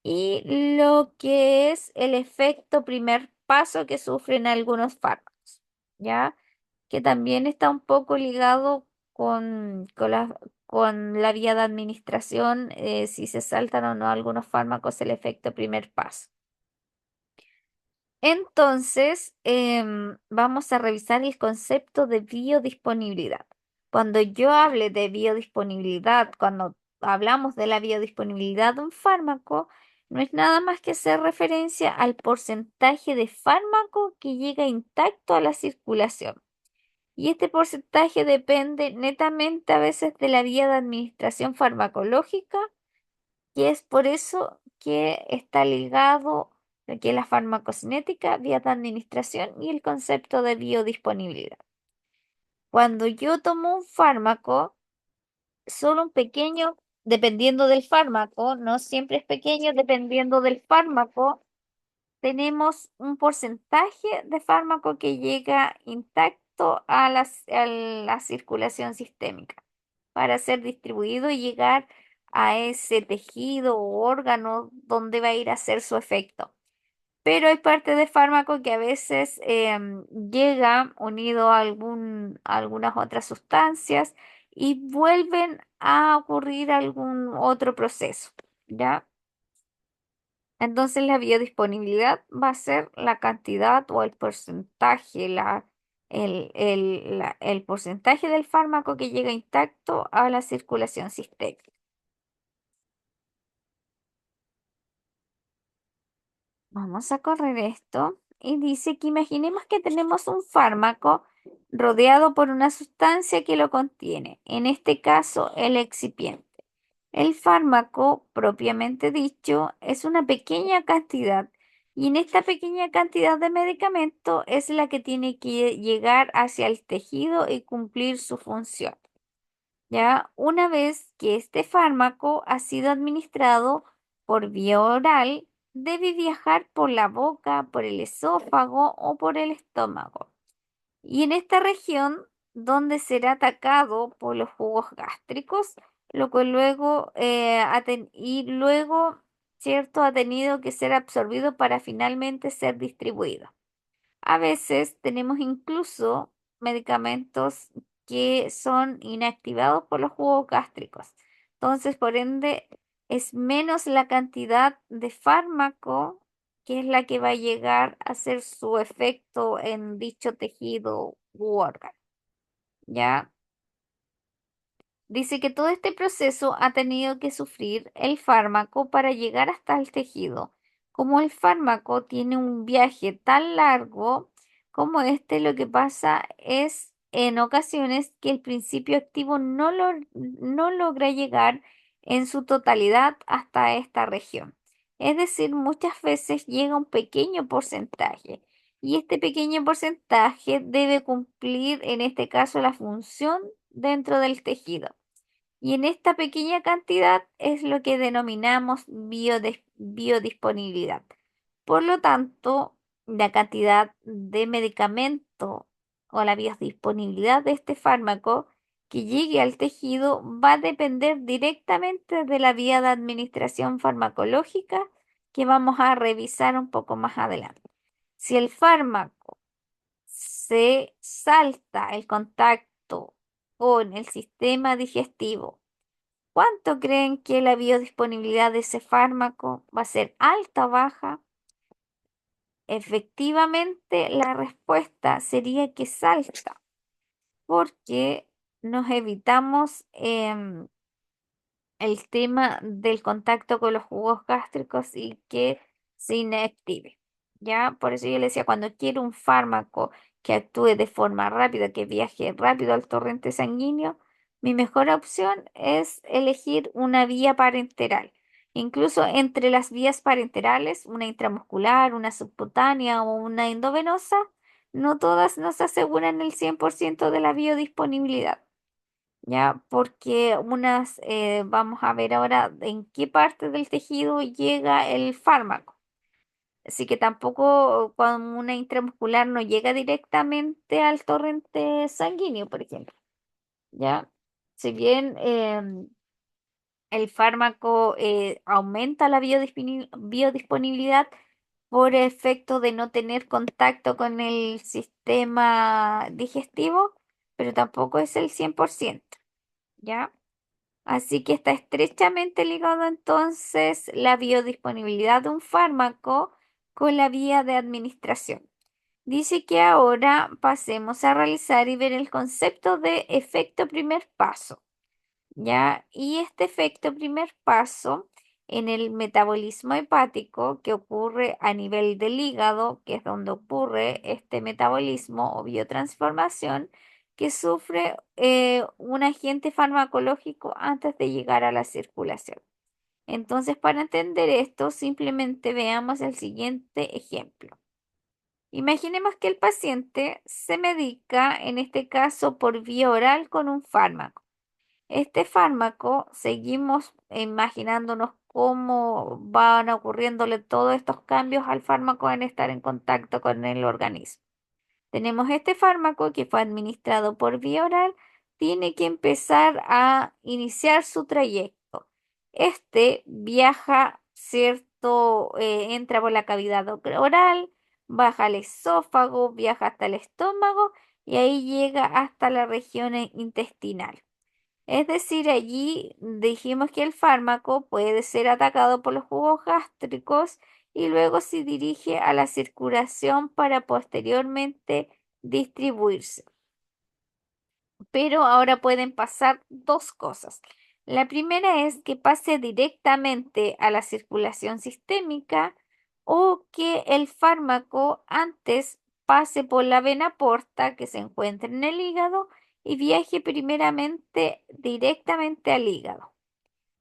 y lo que es el efecto primer paso que sufren algunos fármacos, ¿ya? Que también está un poco ligado con la vía de administración, si se saltan o no algunos fármacos, el efecto primer paso. Entonces, vamos a revisar el concepto de biodisponibilidad. Cuando yo hable de biodisponibilidad, cuando hablamos de la biodisponibilidad de un fármaco, no es nada más que hacer referencia al porcentaje de fármaco que llega intacto a la circulación. Y este porcentaje depende netamente a veces de la vía de administración farmacológica, y es por eso que está ligado lo que es la farmacocinética, vía de administración y el concepto de biodisponibilidad. Cuando yo tomo un fármaco, solo un pequeño, dependiendo del fármaco, no siempre es pequeño, dependiendo del fármaco, tenemos un porcentaje de fármaco que llega intacto a la circulación sistémica para ser distribuido y llegar a ese tejido o órgano donde va a ir a hacer su efecto. Pero hay parte de fármaco que a veces llega unido a algunas otras sustancias y vuelven a ocurrir algún otro proceso, ¿ya? Entonces la biodisponibilidad va a ser la cantidad o el porcentaje, el porcentaje del fármaco que llega intacto a la circulación sistémica. Vamos a correr esto y dice que imaginemos que tenemos un fármaco rodeado por una sustancia que lo contiene, en este caso el excipiente. El fármaco, propiamente dicho, es una pequeña cantidad y en esta pequeña cantidad de medicamento es la que tiene que llegar hacia el tejido y cumplir su función. Ya una vez que este fármaco ha sido administrado por vía oral, debe viajar por la boca, por el esófago o por el estómago. Y en esta región, donde será atacado por los jugos gástricos, lo que luego, ¿cierto?, ha tenido que ser absorbido para finalmente ser distribuido. A veces tenemos incluso medicamentos que son inactivados por los jugos gástricos. Entonces, por ende, es menos la cantidad de fármaco que es la que va a llegar a hacer su efecto en dicho tejido u órgano. ¿Ya? Dice que todo este proceso ha tenido que sufrir el fármaco para llegar hasta el tejido. Como el fármaco tiene un viaje tan largo como este, lo que pasa es en ocasiones que el principio activo no logra llegar en su totalidad hasta esta región. Es decir, muchas veces llega un pequeño porcentaje y este pequeño porcentaje debe cumplir, en este caso, la función dentro del tejido. Y en esta pequeña cantidad es lo que denominamos biodisponibilidad. Por lo tanto, la cantidad de medicamento o la biodisponibilidad de este fármaco que llegue al tejido va a depender directamente de la vía de administración farmacológica que vamos a revisar un poco más adelante. Si el fármaco se salta el contacto con el sistema digestivo, ¿cuánto creen que la biodisponibilidad de ese fármaco va a ser alta o baja? Efectivamente, la respuesta sería que salta, porque nos evitamos el tema del contacto con los jugos gástricos y que se inactive. ¿Ya? Por eso yo le decía, cuando quiero un fármaco que actúe de forma rápida, que viaje rápido al torrente sanguíneo, mi mejor opción es elegir una vía parenteral. Incluso entre las vías parenterales, una intramuscular, una subcutánea o una endovenosa, no todas nos aseguran el 100% de la biodisponibilidad. ¿Ya? Porque vamos a ver ahora en qué parte del tejido llega el fármaco. Así que tampoco cuando una intramuscular no llega directamente al torrente sanguíneo, por ejemplo, ¿ya? Si bien el fármaco aumenta la biodisponibilidad por efecto de no tener contacto con el sistema digestivo, pero tampoco es el 100%, ¿ya? Así que está estrechamente ligado entonces la biodisponibilidad de un fármaco con la vía de administración. Dice que ahora pasemos a realizar y ver el concepto de efecto primer paso, ¿ya? Y este efecto primer paso en el metabolismo hepático que ocurre a nivel del hígado, que es donde ocurre este metabolismo o biotransformación, que sufre un agente farmacológico antes de llegar a la circulación. Entonces, para entender esto, simplemente veamos el siguiente ejemplo. Imaginemos que el paciente se medica, en este caso por vía oral, con un fármaco. Este fármaco, seguimos imaginándonos cómo van ocurriéndole todos estos cambios al fármaco en estar en contacto con el organismo. Tenemos este fármaco que fue administrado por vía oral, tiene que empezar a iniciar su trayecto. Este viaja, ¿cierto? Entra por la cavidad oral, baja al esófago, viaja hasta el estómago y ahí llega hasta la región intestinal. Es decir, allí dijimos que el fármaco puede ser atacado por los jugos gástricos y luego se dirige a la circulación para posteriormente distribuirse. Pero ahora pueden pasar dos cosas. La primera es que pase directamente a la circulación sistémica o que el fármaco antes pase por la vena porta que se encuentra en el hígado y viaje primeramente directamente al hígado.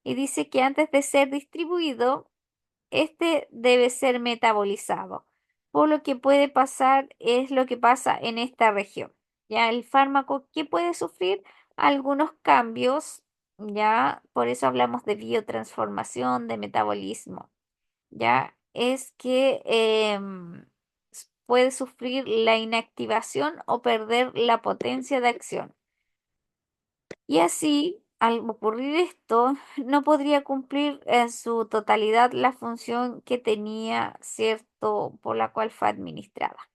Y dice que antes de ser distribuido, este debe ser metabolizado. Por lo que puede pasar es lo que pasa en esta región. Ya el fármaco que puede sufrir algunos cambios, ya por eso hablamos de biotransformación, de metabolismo. Ya es que puede sufrir la inactivación o perder la potencia de acción. Y así, al ocurrir esto, no podría cumplir en su totalidad la función que tenía, ¿cierto?, por la cual fue administrada.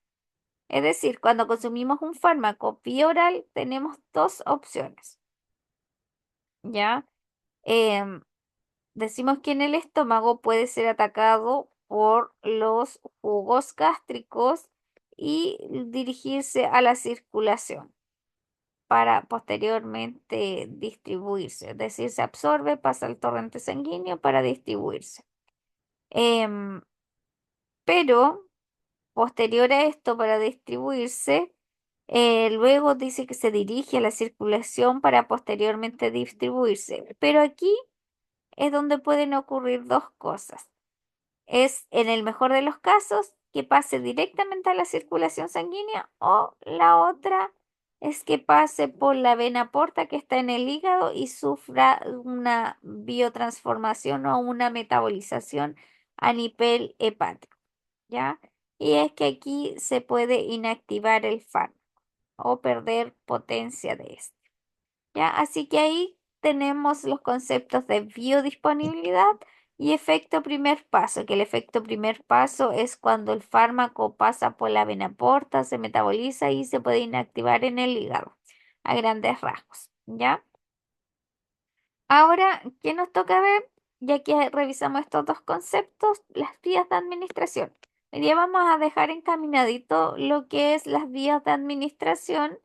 Es decir, cuando consumimos un fármaco vía oral, tenemos dos opciones, ¿ya? Em, Decimos que en el estómago puede ser atacado por los jugos gástricos y dirigirse a la circulación para posteriormente distribuirse. Es decir, se absorbe, pasa al torrente sanguíneo para distribuirse. Em, pero posterior a esto, para distribuirse, luego dice que se dirige a la circulación para posteriormente distribuirse. Pero aquí es donde pueden ocurrir dos cosas. Es en el mejor de los casos que pase directamente a la circulación sanguínea o la otra es que pase por la vena porta que está en el hígado y sufra una biotransformación o una metabolización a nivel hepático, ¿ya? Y es que aquí se puede inactivar el fármaco o perder potencia de este. ¿Ya? Así que ahí tenemos los conceptos de biodisponibilidad y efecto primer paso, que el efecto primer paso es cuando el fármaco pasa por la vena porta, se metaboliza y se puede inactivar en el hígado, a grandes rasgos, ¿ya? Ahora, ¿qué nos toca ver? Ya que revisamos estos dos conceptos, las vías de administración. Hoy día vamos a dejar encaminadito lo que es las vías de administración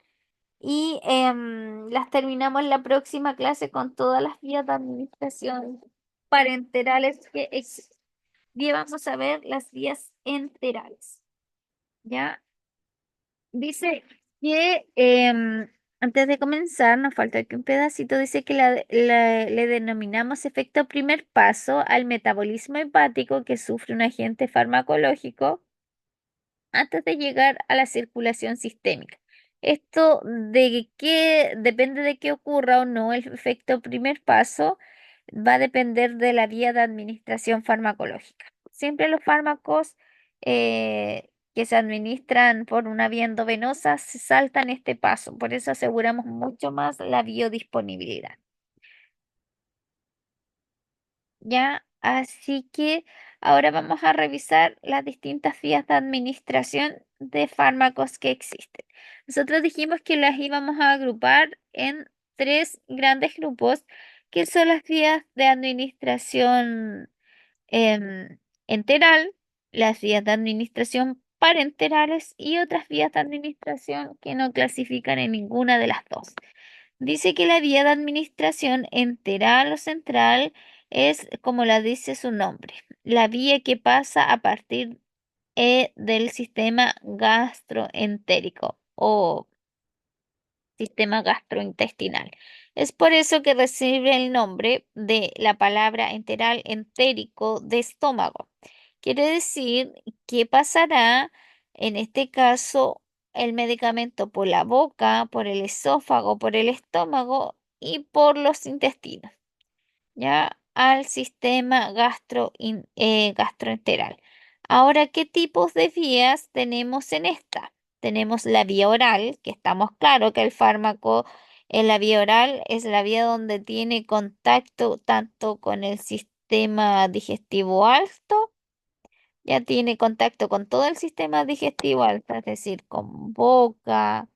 y las terminamos en la próxima clase con todas las vías de administración parenterales que existen. Y vamos a ver las vías enterales. ¿Ya? Dice que antes de comenzar, nos falta aquí un pedacito, dice que le denominamos efecto primer paso al metabolismo hepático que sufre un agente farmacológico antes de llegar a la circulación sistémica. Esto de qué depende de que ocurra o no el efecto primer paso, va a depender de la vía de administración farmacológica. Siempre los fármacos que se administran por una vía endovenosa se saltan este paso, por eso aseguramos mucho más la biodisponibilidad. ¿Ya? Así que ahora vamos a revisar las distintas vías de administración de fármacos que existen. Nosotros dijimos que las íbamos a agrupar en tres grandes grupos, que son las vías de administración enteral, las vías de administración parenterales y otras vías de administración que no clasifican en ninguna de las dos. Dice que la vía de administración enteral o central es, como la dice su nombre, la vía que pasa a partir del sistema gastroentérico o sistema gastrointestinal. Es por eso que recibe el nombre de la palabra enteral entérico de estómago. Quiere decir que pasará, en este caso, el medicamento por la boca, por el esófago, por el estómago y por los intestinos, ya al sistema gastroenteral. Ahora, ¿qué tipos de vías tenemos en esta? Tenemos la vía oral, que estamos claros que el fármaco en la vía oral es la vía donde tiene contacto tanto con el sistema digestivo alto, ya tiene contacto con todo el sistema digestivo alto, es decir, con boca,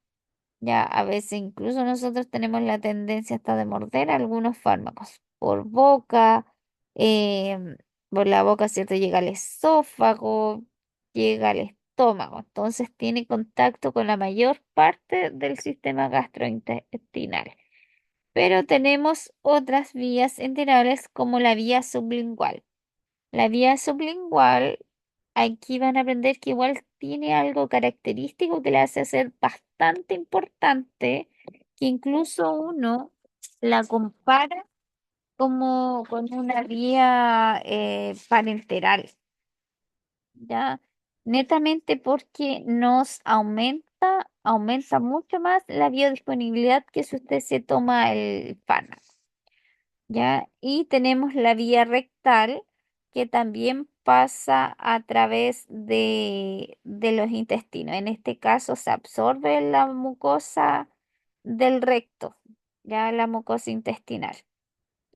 ya a veces incluso nosotros tenemos la tendencia hasta de morder algunos fármacos por boca, em, por la boca, ¿cierto? Llega al esófago, llega al estómago. Entonces tiene contacto con la mayor parte del sistema gastrointestinal. Pero tenemos otras vías enterales como la vía sublingual. La vía sublingual, aquí van a aprender que igual tiene algo característico que le hace ser bastante importante, que incluso uno la compara como con una vía parenteral, ¿ya? Netamente porque aumenta mucho más la biodisponibilidad que si usted se toma el fármaco. ¿Ya? Y tenemos la vía rectal que también pasa a través de los intestinos. En este caso se absorbe la mucosa del recto, ya la mucosa intestinal.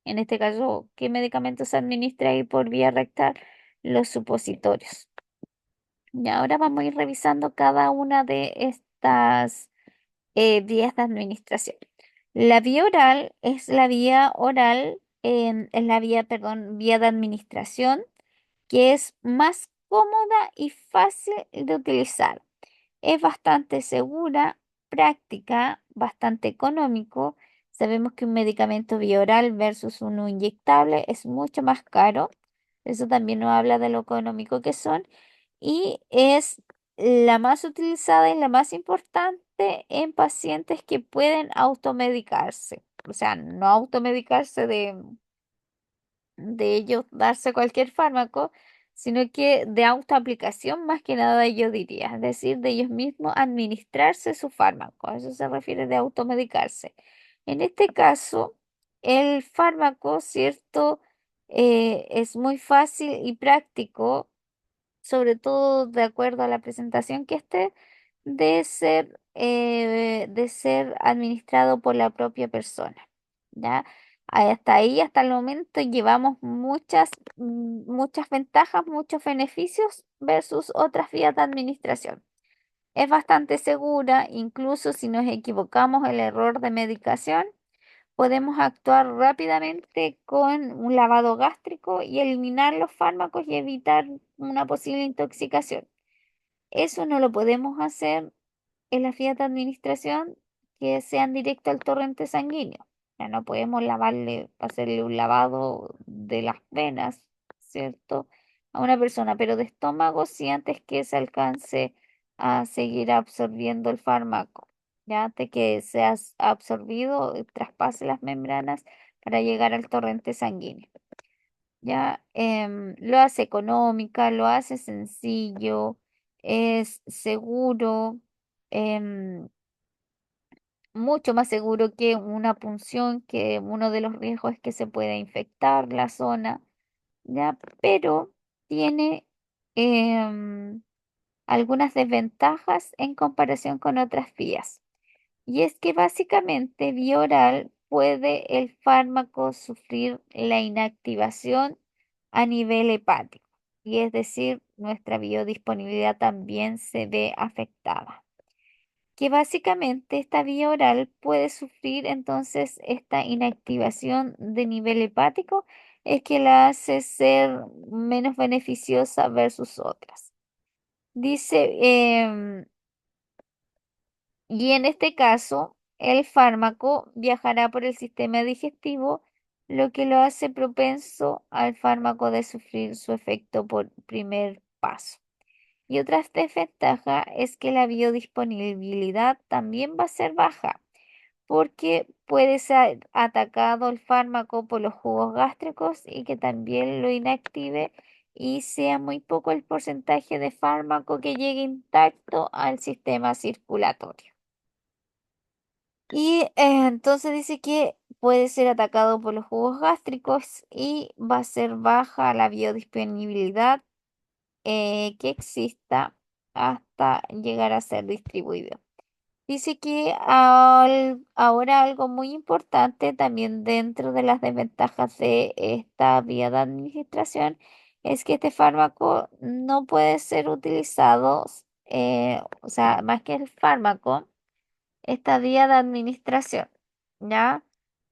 En este caso, ¿qué medicamentos se administra ahí por vía rectal? Los supositorios. Y ahora vamos a ir revisando cada una de estas vías de administración. La vía oral es la vía oral, es la vía, perdón, vía de administración que es más cómoda y fácil de utilizar. Es bastante segura, práctica, bastante económico. Sabemos que un medicamento vía oral versus uno inyectable es mucho más caro. Eso también nos habla de lo económico que son. Y es la más utilizada y la más importante en pacientes que pueden automedicarse. O sea, no automedicarse de ellos darse cualquier fármaco, sino que de autoaplicación más que nada yo diría, es decir, de ellos mismos administrarse su fármaco, a eso se refiere de automedicarse. En este caso, el fármaco, ¿cierto? Es muy fácil y práctico, sobre todo de acuerdo a la presentación que esté, de ser administrado por la propia persona. ¿Ya? Hasta ahí, hasta el momento, llevamos muchas ventajas, muchos beneficios versus otras vías de administración. Es bastante segura, incluso si nos equivocamos el error de medicación, podemos actuar rápidamente con un lavado gástrico y eliminar los fármacos y evitar una posible intoxicación. Eso no lo podemos hacer en las vías de administración que sean directo al torrente sanguíneo. Ya no podemos hacerle un lavado de las venas, ¿cierto? A una persona, pero de estómago sí antes que se alcance a seguir absorbiendo el fármaco, ya antes que seas absorbido, traspase las membranas para llegar al torrente sanguíneo. Ya lo hace económica, lo hace sencillo, es seguro, em, mucho más seguro que una punción, que uno de los riesgos es que se pueda infectar la zona, ya, pero tiene em, algunas desventajas en comparación con otras vías. Y es que básicamente vía oral puede el fármaco sufrir la inactivación a nivel hepático, y es decir, nuestra biodisponibilidad también se ve afectada. Que básicamente esta vía oral puede sufrir entonces esta inactivación de nivel hepático es que la hace ser menos beneficiosa versus otras. Dice, y en este caso, el fármaco viajará por el sistema digestivo, lo que lo hace propenso al fármaco de sufrir su efecto por primer paso. Y otra desventaja es que la biodisponibilidad también va a ser baja, porque puede ser atacado el fármaco por los jugos gástricos y que también lo inactive y sea muy poco el porcentaje de fármaco que llegue intacto al sistema circulatorio. Y entonces dice que puede ser atacado por los jugos gástricos y va a ser baja la biodisponibilidad que exista hasta llegar a ser distribuido. Dice que ahora algo muy importante también dentro de las desventajas de esta vía de administración es que este fármaco no puede ser utilizado, o sea, más que el fármaco, esta vía de administración, ¿ya?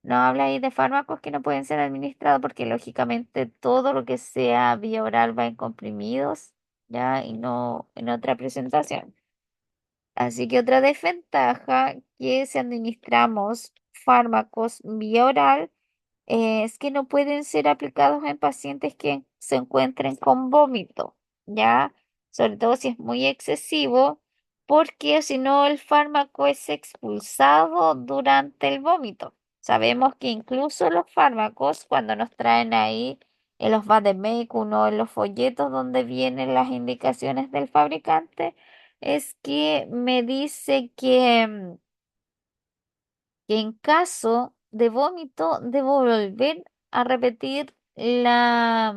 No habla ahí de fármacos que no pueden ser administrados porque lógicamente todo lo que sea vía oral va en comprimidos, ¿ya? Y no en otra presentación. Así que otra desventaja que si administramos fármacos vía oral es que no pueden ser aplicados en pacientes que se encuentren con vómito, ¿ya? Sobre todo si es muy excesivo, porque si no el fármaco es expulsado durante el vómito. Sabemos que incluso los fármacos, cuando nos traen ahí en los vademecum o en los folletos donde vienen las indicaciones del fabricante, es que me dice que en caso de vómito debo volver a repetir la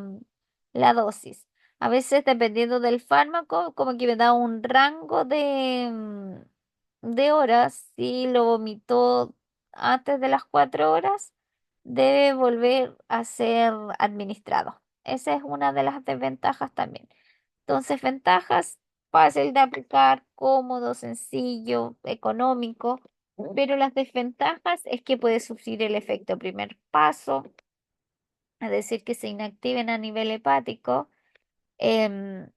dosis. A veces, dependiendo del fármaco, como que me da un rango de horas. Si lo vomitó antes de las 4 horas, debe volver a ser administrado. Esa es una de las desventajas también. Entonces, ventajas, fácil de aplicar, cómodo, sencillo, económico, pero las desventajas es que puede sufrir el efecto primer paso, es decir, que se inactiven a nivel hepático, em,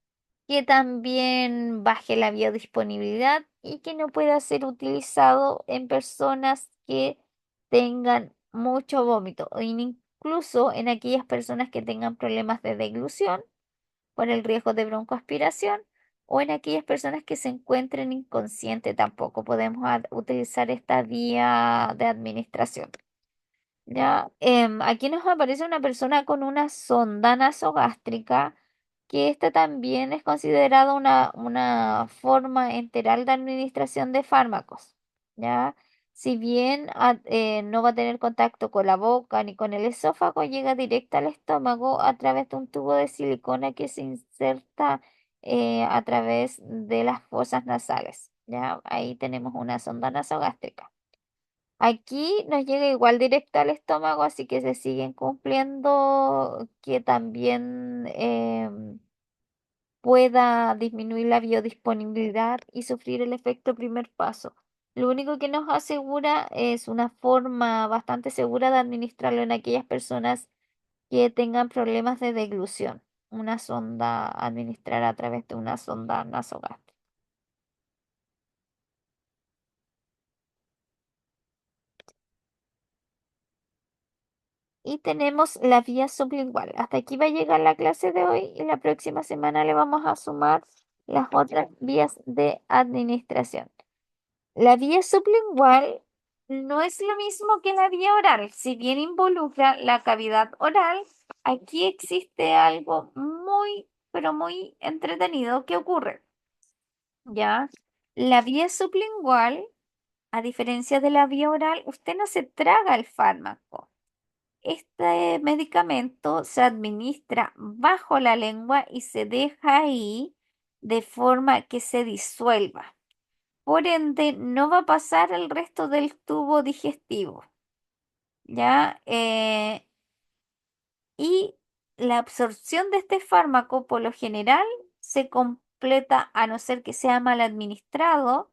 que también baje la biodisponibilidad y que no pueda ser utilizado en personas que tengan mucho vómito o incluso en aquellas personas que tengan problemas de deglución por el riesgo de broncoaspiración o en aquellas personas que se encuentren inconscientes tampoco podemos utilizar esta vía de administración. Ya, aquí nos aparece una persona con una sonda nasogástrica, que esta también es considerada una forma enteral de administración de fármacos. ¿Ya? Si bien no va a tener contacto con la boca ni con el esófago, llega directa al estómago a través de un tubo de silicona que se inserta a través de las fosas nasales. ¿Ya? Ahí tenemos una sonda nasogástrica. Aquí nos llega igual directo al estómago, así que se siguen cumpliendo que también pueda disminuir la biodisponibilidad y sufrir el efecto primer paso. Lo único que nos asegura es una forma bastante segura de administrarlo en aquellas personas que tengan problemas de deglución. Una sonda, administrar a través de una sonda nasogástrica. Y tenemos la vía sublingual. Hasta aquí va a llegar la clase de hoy y la próxima semana le vamos a sumar las otras vías de administración. La vía sublingual no es lo mismo que la vía oral. Si bien involucra la cavidad oral, aquí existe algo muy, pero muy entretenido que ocurre. ¿Ya? La vía sublingual, a diferencia de la vía oral, usted no se traga el fármaco. Este medicamento se administra bajo la lengua y se deja ahí de forma que se disuelva. Por ende, no va a pasar el resto del tubo digestivo, ¿ya? Y la absorción de este fármaco, por lo general, se completa, a no ser que sea mal administrado,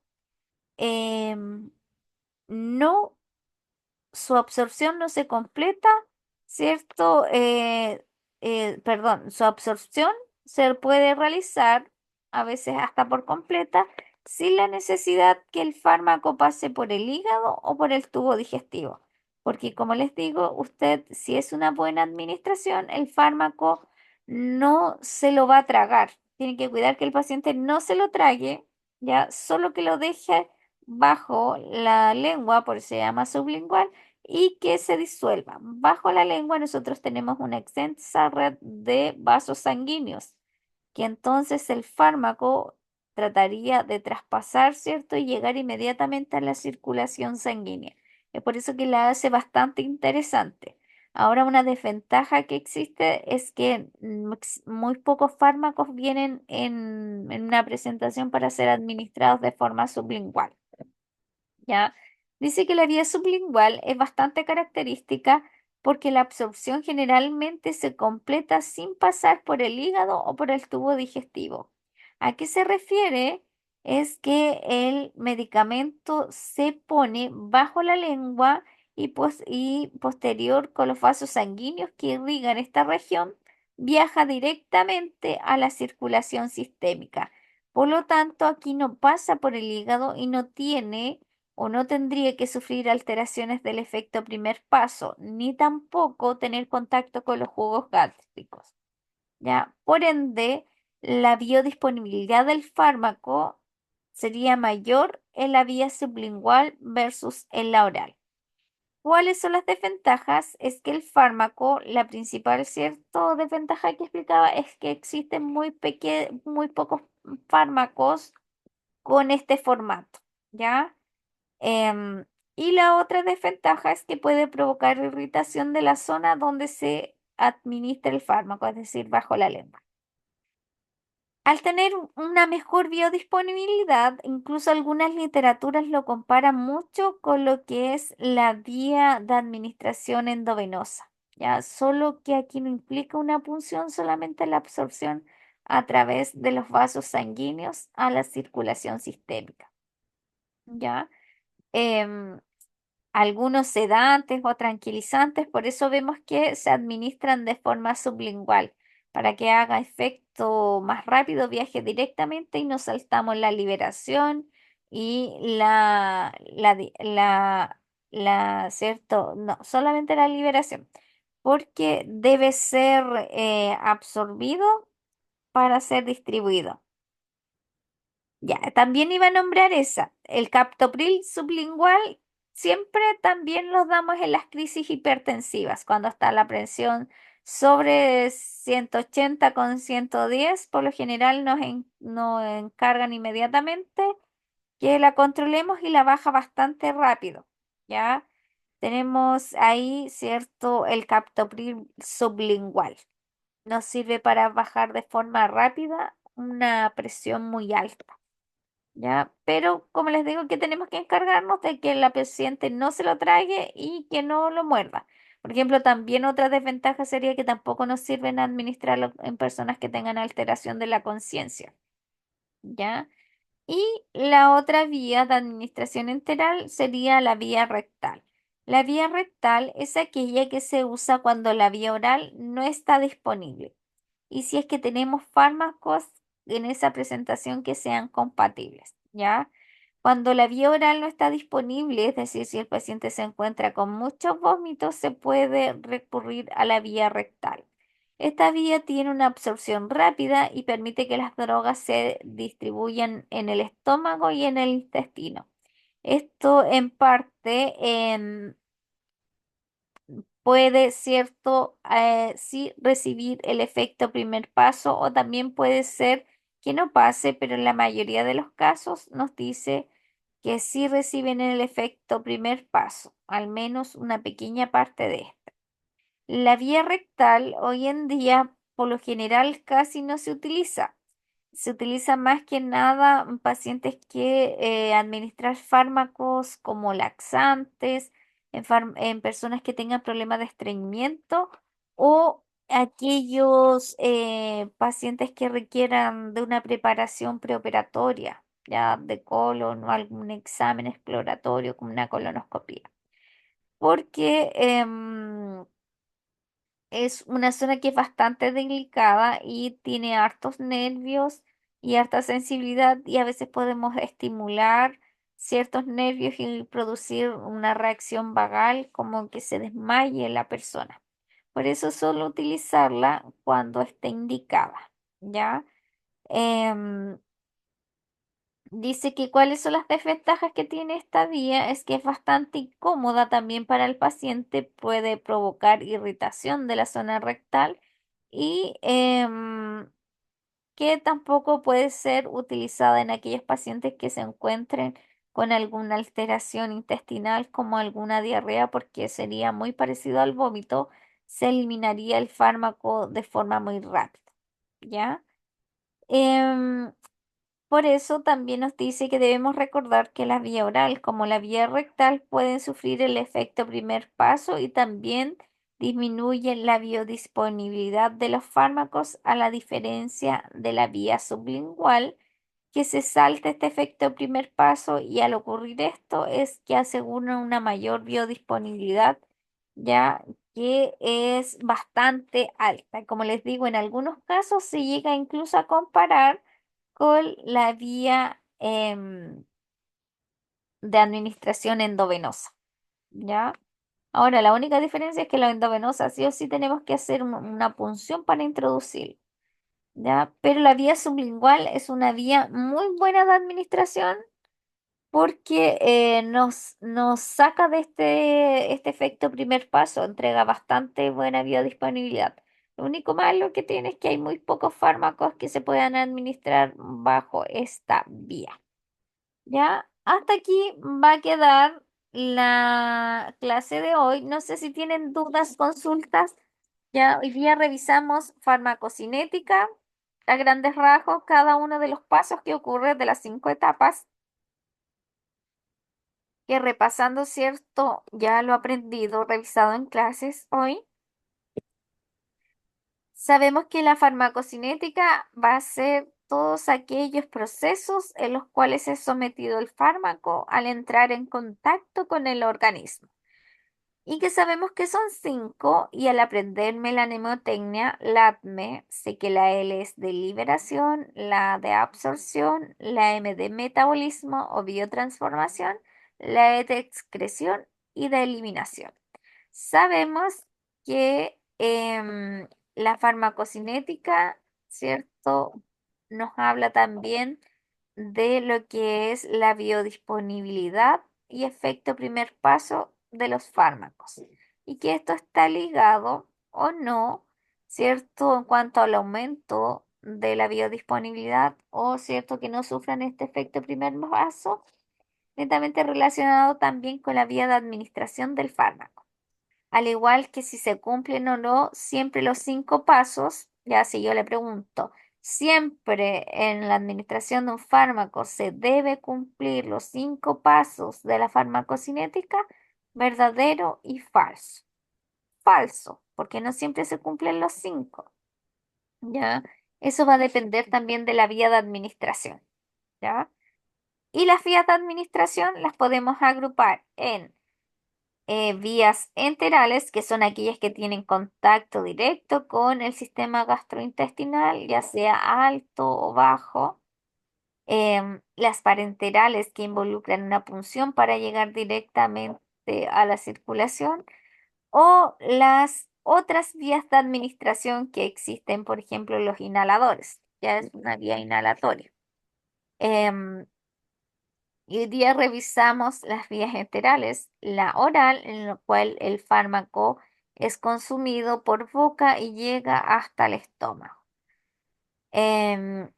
em, no, su absorción no se completa ¿cierto? Perdón, su absorción se puede realizar a veces hasta por completa sin la necesidad que el fármaco pase por el hígado o por el tubo digestivo. Porque como les digo, usted, si es una buena administración, el fármaco no se lo va a tragar. Tiene que cuidar que el paciente no se lo trague, ya, solo que lo deje bajo la lengua, por eso se llama sublingual, y que se disuelva. Bajo la lengua nosotros tenemos una extensa red de vasos sanguíneos, que entonces el fármaco trataría de traspasar, ¿cierto? Y llegar inmediatamente a la circulación sanguínea. Es por eso que la hace bastante interesante. Ahora, una desventaja que existe es que muy pocos fármacos vienen en una presentación para ser administrados de forma sublingual. ¿Ya? Dice que la vía sublingual es bastante característica porque la absorción generalmente se completa sin pasar por el hígado o por el tubo digestivo. ¿A qué se refiere? Es que el medicamento se pone bajo la lengua y posterior con los vasos sanguíneos que irrigan esta región, viaja directamente a la circulación sistémica. Por lo tanto, aquí no pasa por el hígado y no tiene o no tendría que sufrir alteraciones del efecto primer paso, ni tampoco tener contacto con los jugos gástricos, ¿ya? Por ende, la biodisponibilidad del fármaco sería mayor en la vía sublingual versus en la oral. ¿Cuáles son las desventajas? Es que el fármaco, la principal, cierto, desventaja que explicaba es que existen muy pocos fármacos con este formato, ¿ya? Em, y la otra desventaja es que puede provocar irritación de la zona donde se administra el fármaco, es decir, bajo la lengua. Al tener una mejor biodisponibilidad, incluso algunas literaturas lo comparan mucho con lo que es la vía de administración endovenosa, ¿ya? Solo que aquí no implica una punción, solamente la absorción a través de los vasos sanguíneos a la circulación sistémica, ¿ya? Em, Algunos sedantes o tranquilizantes, por eso vemos que se administran de forma sublingual, para que haga efecto más rápido, viaje directamente y no saltamos la liberación y ¿cierto? No, solamente la liberación, porque debe ser absorbido para ser distribuido. Ya, también iba a nombrar esa. El captopril sublingual siempre también los damos en las crisis hipertensivas, cuando está la presión sobre 180 con 110, por lo general nos encargan inmediatamente que la controlemos y la baja bastante rápido, ¿ya? Tenemos ahí, ¿cierto? El captopril sublingual. Nos sirve para bajar de forma rápida una presión muy alta. ¿Ya? Pero como les digo que tenemos que encargarnos de que la paciente no se lo trague y que no lo muerda. Por ejemplo, también otra desventaja sería que tampoco nos sirven administrarlo en personas que tengan alteración de la conciencia, ¿ya? Y la otra vía de administración enteral sería la vía rectal. La vía rectal es aquella que se usa cuando la vía oral no está disponible y si es que tenemos fármacos en esa presentación que sean compatibles, ¿ya? Cuando la vía oral no está disponible, es decir, si el paciente se encuentra con muchos vómitos, se puede recurrir a la vía rectal. Esta vía tiene una absorción rápida y permite que las drogas se distribuyan en el estómago y en el intestino. Esto en parte puede, cierto, sí recibir el efecto primer paso o también puede ser que no pase, pero en la mayoría de los casos nos dice que sí reciben el efecto primer paso, al menos una pequeña parte de esto. La vía rectal hoy en día por lo general casi no se utiliza. Se utiliza más que nada en pacientes que administrar fármacos como laxantes, en personas que tengan problemas de estreñimiento o aquellos pacientes que requieran de una preparación preoperatoria, ya de colon o algún examen exploratorio como una colonoscopia. Porque es una zona que es bastante delicada y tiene hartos nervios y harta sensibilidad y a veces podemos estimular ciertos nervios y producir una reacción vagal como que se desmaye la persona. Por eso solo utilizarla cuando esté indicada, ¿ya? Em, Dice que cuáles son las desventajas que tiene esta vía, es que es bastante incómoda también para el paciente, puede provocar irritación de la zona rectal y que tampoco puede ser utilizada en aquellos pacientes que se encuentren con alguna alteración intestinal como alguna diarrea, porque sería muy parecido al vómito, se eliminaría el fármaco de forma muy rápida, ¿ya? Em, por eso también nos dice que debemos recordar que la vía oral como la vía rectal pueden sufrir el efecto primer paso y también disminuyen la biodisponibilidad de los fármacos a la diferencia de la vía sublingual, que se salta este efecto primer paso y al ocurrir esto es que aseguran una mayor biodisponibilidad, ya que es bastante alta. Como les digo, en algunos casos se llega incluso a comparar con la vía de administración endovenosa, ¿ya? Ahora, la única diferencia es que la endovenosa sí o sí tenemos que hacer una punción para introducir, ¿ya? Pero la vía sublingual es una vía muy buena de administración porque nos saca de este efecto primer paso, entrega bastante buena biodisponibilidad. Lo único malo que tiene es que hay muy pocos fármacos que se puedan administrar bajo esta vía. Ya, hasta aquí va a quedar la clase de hoy. No sé si tienen dudas, consultas. Ya hoy día revisamos farmacocinética a grandes rasgos, cada uno de los pasos que ocurre de las 5 etapas, que repasando, ¿cierto? Ya lo aprendido, revisado en clases hoy. Sabemos que la farmacocinética va a ser todos aquellos procesos en los cuales es sometido el fármaco al entrar en contacto con el organismo. Y que sabemos que son 5 y al aprenderme la mnemotecnia, la ATME, sé que la L es de liberación, la A de absorción, la M de metabolismo o biotransformación, la E de excreción y de eliminación. Sabemos que la farmacocinética, ¿cierto? Nos habla también de lo que es la biodisponibilidad y efecto primer paso de los fármacos. Y que esto está ligado o no, ¿cierto? En cuanto al aumento de la biodisponibilidad o, ¿cierto? Que no sufran este efecto primer paso, netamente relacionado también con la vía de administración del fármaco. Al igual que si se cumplen o no siempre los 5 pasos, ya si yo le pregunto, siempre en la administración de un fármaco se debe cumplir los 5 pasos de la farmacocinética, verdadero y falso. Falso, porque no siempre se cumplen los 5, ¿ya? Eso va a depender también de la vía de administración, ¿ya? Y las vías de administración las podemos agrupar en vías enterales, que son aquellas que tienen contacto directo con el sistema gastrointestinal, ya sea alto o bajo. Las parenterales, que involucran una punción para llegar directamente a la circulación. O las otras vías de administración que existen, por ejemplo, los inhaladores, ya es una vía inhalatoria. Em, Y hoy día revisamos las vías enterales, la oral, en la cual el fármaco es consumido por boca y llega hasta el estómago. Em,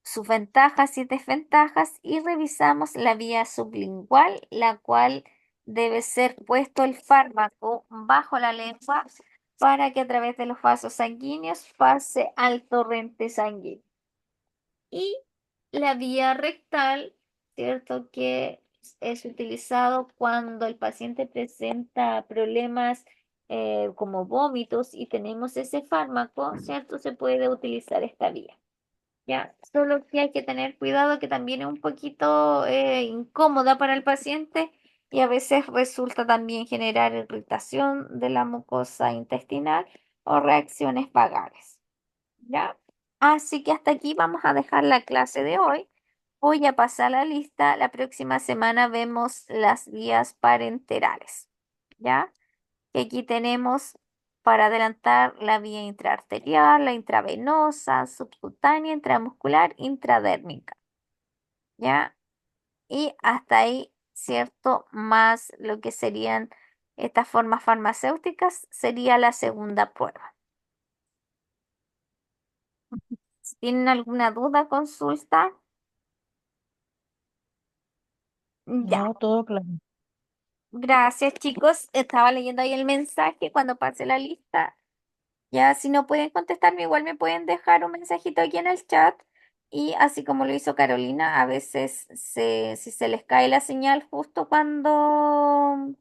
Sus ventajas y desventajas y revisamos la vía sublingual, la cual debe ser puesto el fármaco bajo la lengua para que a través de los vasos sanguíneos pase al torrente sanguíneo. Y la vía rectal, ¿cierto? Que es utilizado cuando el paciente presenta problemas como vómitos y tenemos ese fármaco, ¿cierto? Se puede utilizar esta vía. Ya, solo que hay que tener cuidado que también es un poquito incómoda para el paciente y a veces resulta también generar irritación de la mucosa intestinal o reacciones vagales. ¿Ya? Así que hasta aquí vamos a dejar la clase de hoy. Voy a pasar la lista. La próxima semana vemos las vías parenterales. ¿Ya? Que aquí tenemos para adelantar la vía intraarterial, la intravenosa, subcutánea, intramuscular, intradérmica. ¿Ya? Y hasta ahí, ¿cierto? Más lo que serían estas formas farmacéuticas, sería la segunda prueba. Si tienen alguna duda, consulta. Ya, No, todo claro. gracias chicos. Estaba leyendo ahí el mensaje cuando pase la lista. Ya, si no pueden contestarme, igual me pueden dejar un mensajito aquí en el chat. Y así como lo hizo Carolina, a veces si se les cae la señal justo cuando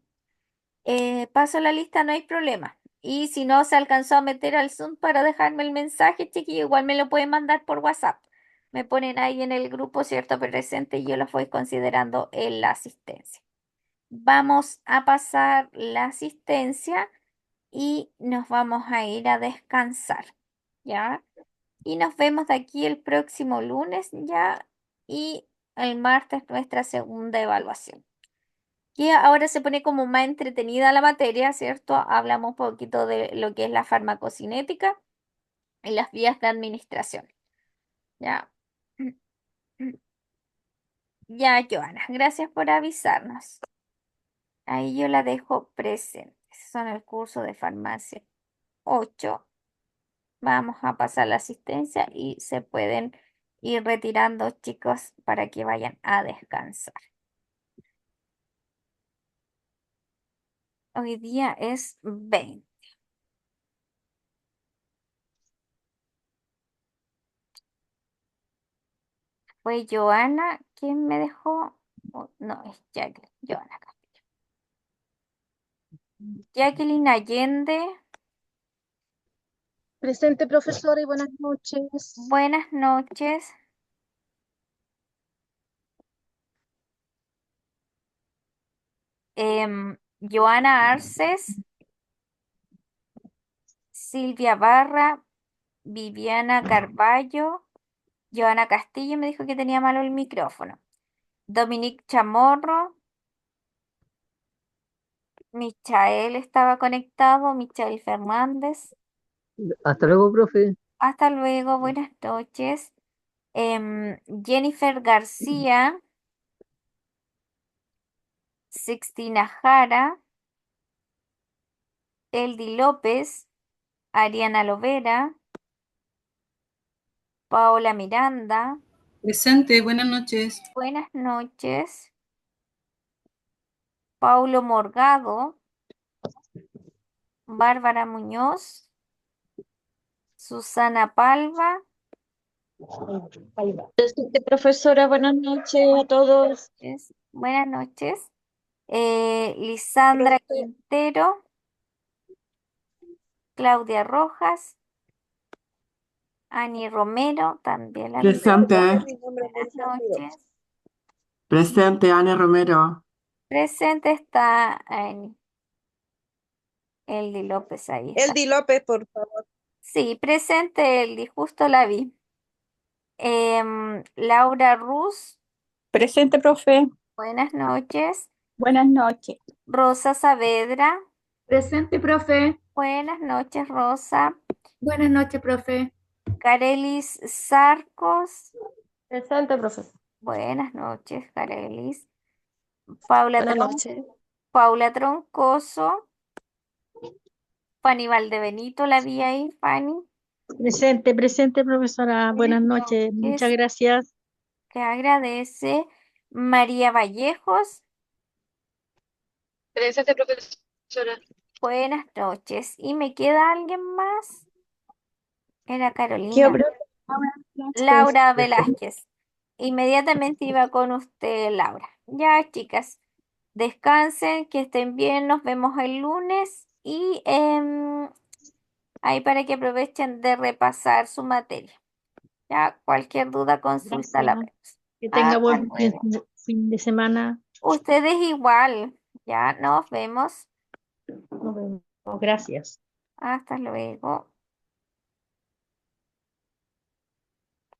paso la lista, no hay problema. Y si no se alcanzó a meter al Zoom para dejarme el mensaje, chiquillo, igual me lo pueden mandar por WhatsApp. Me ponen ahí en el grupo, ¿cierto? Presente y yo los voy considerando en la asistencia. Vamos a pasar la asistencia y nos vamos a ir a descansar, ¿ya? Y nos vemos de aquí el próximo lunes, ¿ya? Y el martes nuestra segunda evaluación. Que ahora se pone como más entretenida la materia, ¿cierto? Hablamos un poquito de lo que es la farmacocinética y las vías de administración, ¿ya? Ya, Joana, gracias por avisarnos. Ahí yo la dejo presente. Son el curso de farmacia 8. Vamos a pasar la asistencia y se pueden ir retirando, chicos, para que vayan a descansar. Hoy día es 20. Fue Joana quien me dejó. Oh, no, es Jacqueline. Joana Castillo. Jacqueline Allende, Presente, profesora, y buenas noches. buenas noches. Joana Arces, Silvia Barra, Viviana Carballo, Joana Castillo me dijo que tenía malo el micrófono. Dominique Chamorro, Michael estaba conectado, Michael Fernández. Hasta luego, profe. Hasta luego, buenas noches. Jennifer García, Sixtina Jara, Eldi López, Ariana Lovera, Paola Miranda, Presente, buenas noches. buenas noches. Paulo Morgado, Bárbara Muñoz, Susana Palva, Presente, profesora, buenas noches a todos. buenas noches. Lisandra Profe, Quintero, Claudia Rojas, Ani Romero, también la vi. Presente, mi nombre es Buenas Elsa Arturo. noches. presente, Ana Romero. Presente está Ani. Eldi López, ahí está. Eldi López, por favor. Sí, presente Eldi, justo la vi. Laura Ruz, Presente, profe. buenas noches. Buenas noches. Rosa Saavedra, Presente, profe. buenas noches, Rosa. Buenas noches, profe. Carelis Sarcos, Presente, profesor. buenas noches, Carelis. Paula, Buenas noches. Paula Troncoso, Fanny Valdebenito, la vi ahí, Fanny. Presente, profesora. Buenas noches. Muchas gracias. Que agradece. María Vallejos, Presente, profesora. buenas noches. ¿Y me queda alguien más? Era ¿Qué Carolina. obra? Laura Velázquez. Inmediatamente iba con usted, Laura. Ya, chicas, descansen, que estén bien. Nos vemos el lunes y ahí para que aprovechen de repasar su materia. Ya, cualquier duda, consulta la Gracias. vemos. Que tenga Hasta buen luego. fin de semana. Ustedes igual. Ya nos vemos. Nos vemos. Gracias. Hasta luego.